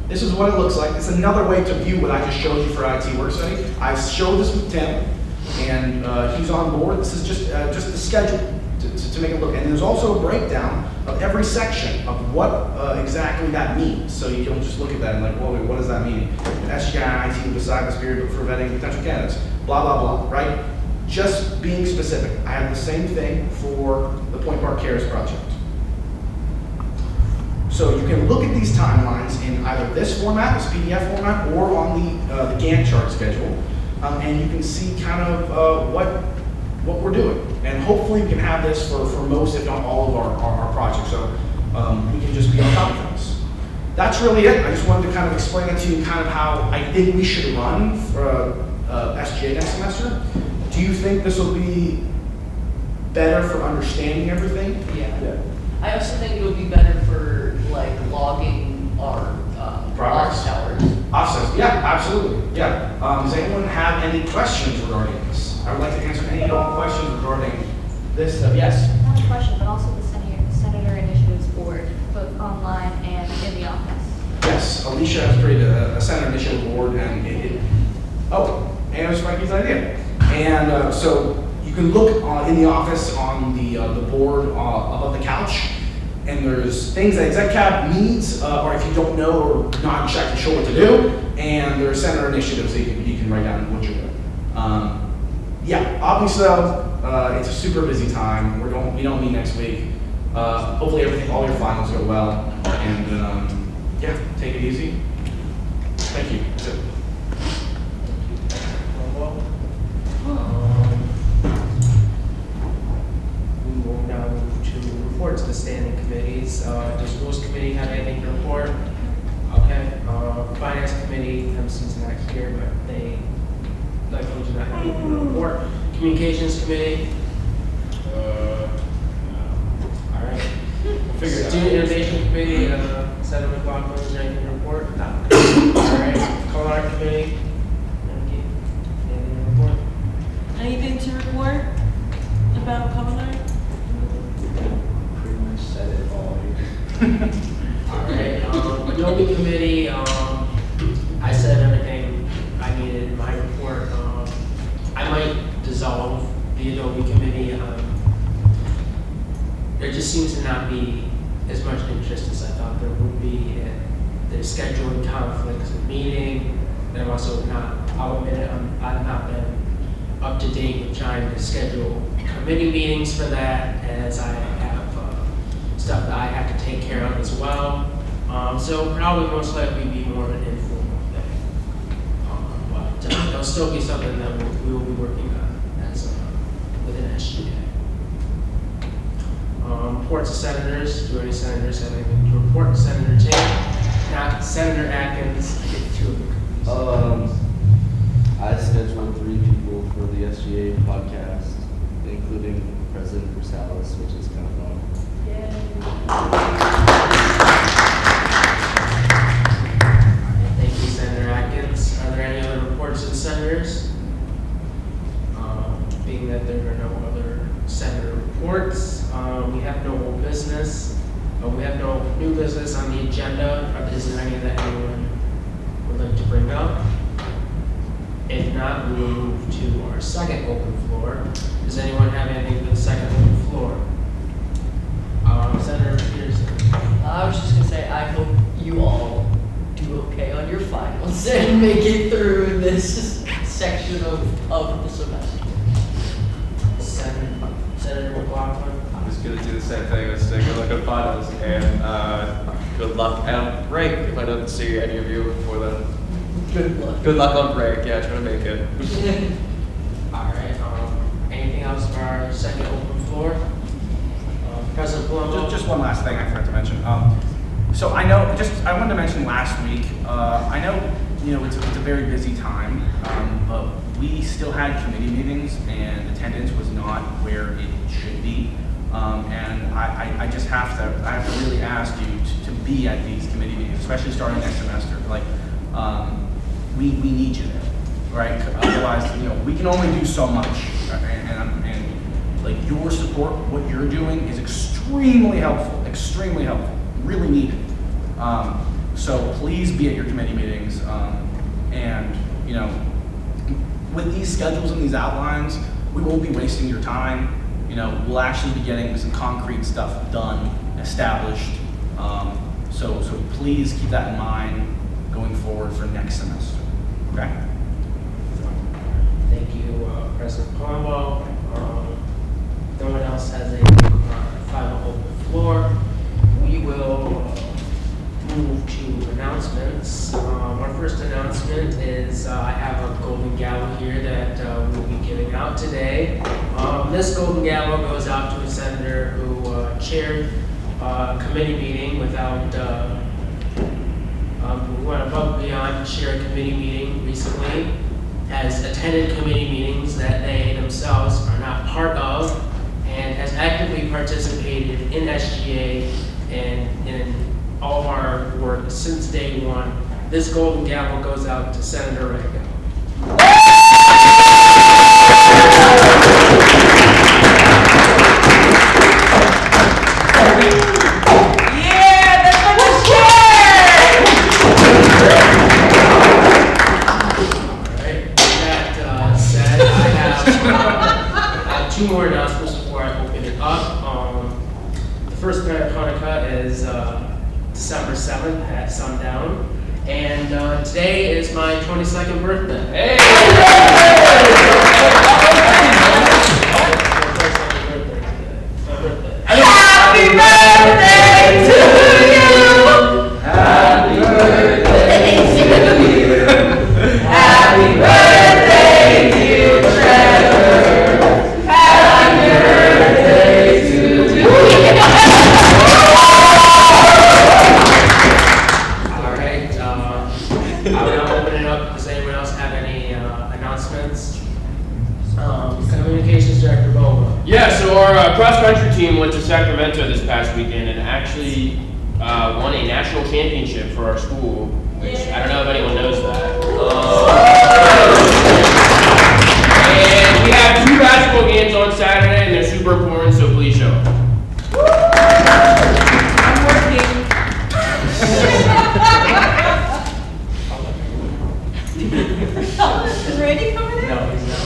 This is what it looks like. It's another way to view what I just showed you for IT work study. I showed this with Tim, and he's on board. This is just the schedule to make it look. And there's also a breakdown of every section of what exactly that means. So you can just look at that and like, whoa, what does that mean? SGA and IT will decide this period for vetting potential candidates. Blah, blah, blah, right? Just being specific. I have the same thing for the Point Park Cares project. So you can look at these timelines in either this format, this PDF format, or on the Gantt chart schedule, and you can see kind of what we're doing. And hopefully we can have this for most, if not all, of our projects, so we can just be on top of things. That's really it. I just wanted to kind of explain it to you kind of how I think we should run for SGA next semester. Do you think this will be better for understanding everything? Yeah. I also think it would be better for like logging our Progress. hours. Offsets, yeah, absolutely, yeah. Does anyone have any questions regarding this? I would like to answer any questions regarding this. Yes? Not a question, but also the Senator Initiatives Board, both online and in the office. Yes, Alicia has created a Senator Initiative Board, and and it was Frankie's idea. And so you can look in the office on the board above the couch, and there's things that Exec Cab needs, or if you don't know or not exactly sure what to do, and there's Senator Initiatives that you can write down what you're doing. Yeah, obviously though, it's a super busy time. We don't meet next week. Hopefully all your finals go well, and yeah, take it easy. Thank you. That's it. We will now move to reports to the standing committees. Does Rules Committee have anything to report? Okay. Finance Committee, MC's not here, but they likely do not have anything to report. Communications Committee? No. All right. Figure it out. Student Innovation Committee, Senator McLaughlin, is there anything to report? No. All right. Culinary Committee? Anything to report? Anything to report about culinary? Pretty much said it all. All right, Adobe Committee, I said everything I needed in my report. I might dissolve the Adobe Committee. There just seems to not be as much interest as I thought there would be. There's scheduling conflicts with meeting. I've also I'll admit it, I've not been up to date with trying to schedule committee meetings for that, as I have stuff that I have to take care of as well. So probably most likely be more of an informal thing. But there'll still be something that we will be working on as within SGA. Reports to senators. Do any senators have anything to report? Senator Tate, not Senator Atkins. I get two of them. I scheduled 3 people for the SGA podcast, including President Versailles, which is kind of fun. Thank you, Senator Atkins. Are there any other reports of senators? Being that there are no other senator reports, we have no old business. We have no new business on the agenda. Is there any that anyone would like to bring up? If not, we will move to our second open floor. Does anyone have anything for the second open floor? Senator Peterson. I was just gonna say, I hope you all do okay on your finals and make it through this section of the semester. Senator McLaughlin. I'm just gonna do the same thing. Let's take a look at finals, and good luck on break. If I don't see any of you before then, good luck on break. Yeah, try to make it. All right, anything else for our second open floor? President Palumbo? Just one last thing I forgot to mention. So I know, I wanted to mention last week, I know, it's a very busy time, but we still had committee meetings and attendance was not where it should be. And I just have to really ask you to be at these committee meetings, especially starting next semester. Like, we need you there, right? Otherwise, we can only do so much, and like your support, what you're doing is extremely helpful, really needed. So please be at your committee meetings, and with these schedules and these outlines, we won't be wasting your time. We'll actually be getting some concrete stuff done, established. So please keep that in mind going forward for next semester. Okay? Thank you, President Palumbo. If no one else has a final open floor, we will move to announcements. Our first announcement is I have a golden gavel here that we'll be giving out today. This golden gavel goes out to a senator who chaired a committee meeting without, who went above and beyond to chair a committee meeting recently, has attended committee meetings that they themselves are not part of, and has actively participated in SGA and in all of our work since day one. This golden gavel goes out to Senator Reagan. Yeah, that's what the share! Alright, with that said, I have two more announcements before I open it up. The first night of Hanukkah is December 7th at sundown, and today is my 22nd birthday. Happy birthday to you! Happy birthday to you! Happy birthday, dear Trevor! Happy birthday to you! Alright, I will now open it up. Does anyone else have any announcements? Communications Director Boba. Yeah, so our cross-country team went to Sacramento this past weekend and actually won a national championship for our school, which I don't know if anyone knows that. And we have 2 basketball games on Saturday, and they're super important, so please show up. I'm working. Is Randy coming in? No, he's not.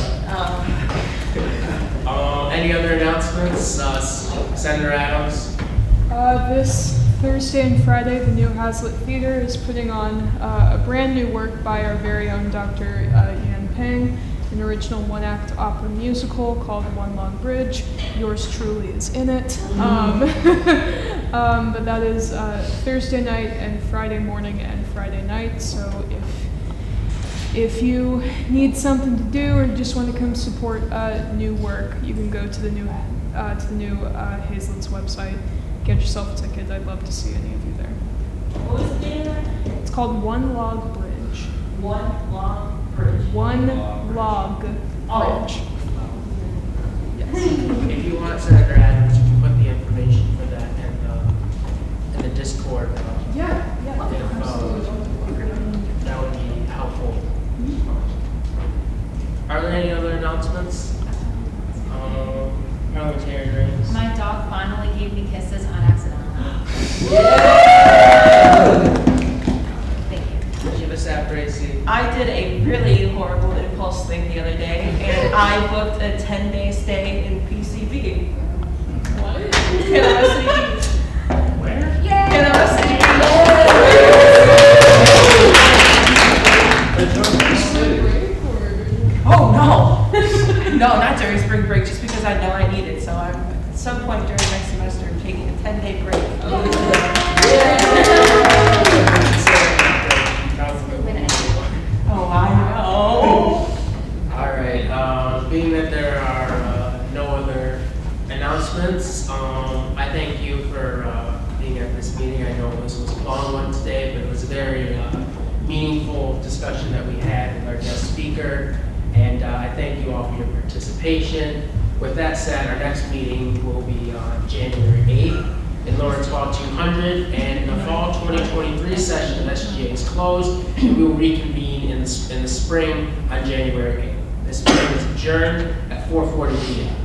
Any other announcements? Senator Adams? This Thursday and Friday, the New Hazlitt Theater is putting on a brand new work by our very own Dr. Yan Peng, an original one-act opera musical called One Long Bridge. Yours truly is in it. But that is Thursday night and Friday morning and Friday night, so if you need something to do or just want to come support new work, you can go to the new Hazlitt's website, get yourself a ticket. I'd love to see any of you there. What was the name of that? It's called One Log Bridge. One Long Bridge. One Log Bridge. Yes. If you want, Senator Adams, you can put the information for that in the Discord. Yeah. That would be helpful. Are there any other announcements? Parliamentary drinks. My dog finally gave me kisses unaccidentally. Thank you. Did you miss that, Gracie? I did a really horrible impulse thing the other day, and I booked a 10-day stay in PCB. What? Panama City Beach. Where? Yay! Panama City Beach. Oh, no. No, not during spring break, just because I know I need it. So I'm, at some point during next semester, taking a 10-day break. announcements. I thank you for being at this meeting. I know this was a long one today, but it was a very meaningful discussion that we had with our guest speaker. And I thank you all for your participation. With that said, our next meeting will be on January 8th in Lawrence Hall 200, and the fall 2023 session of SGA is closed, and we will reconvene in the spring on January 8th. This meeting is adjourned at 4:40 p.m.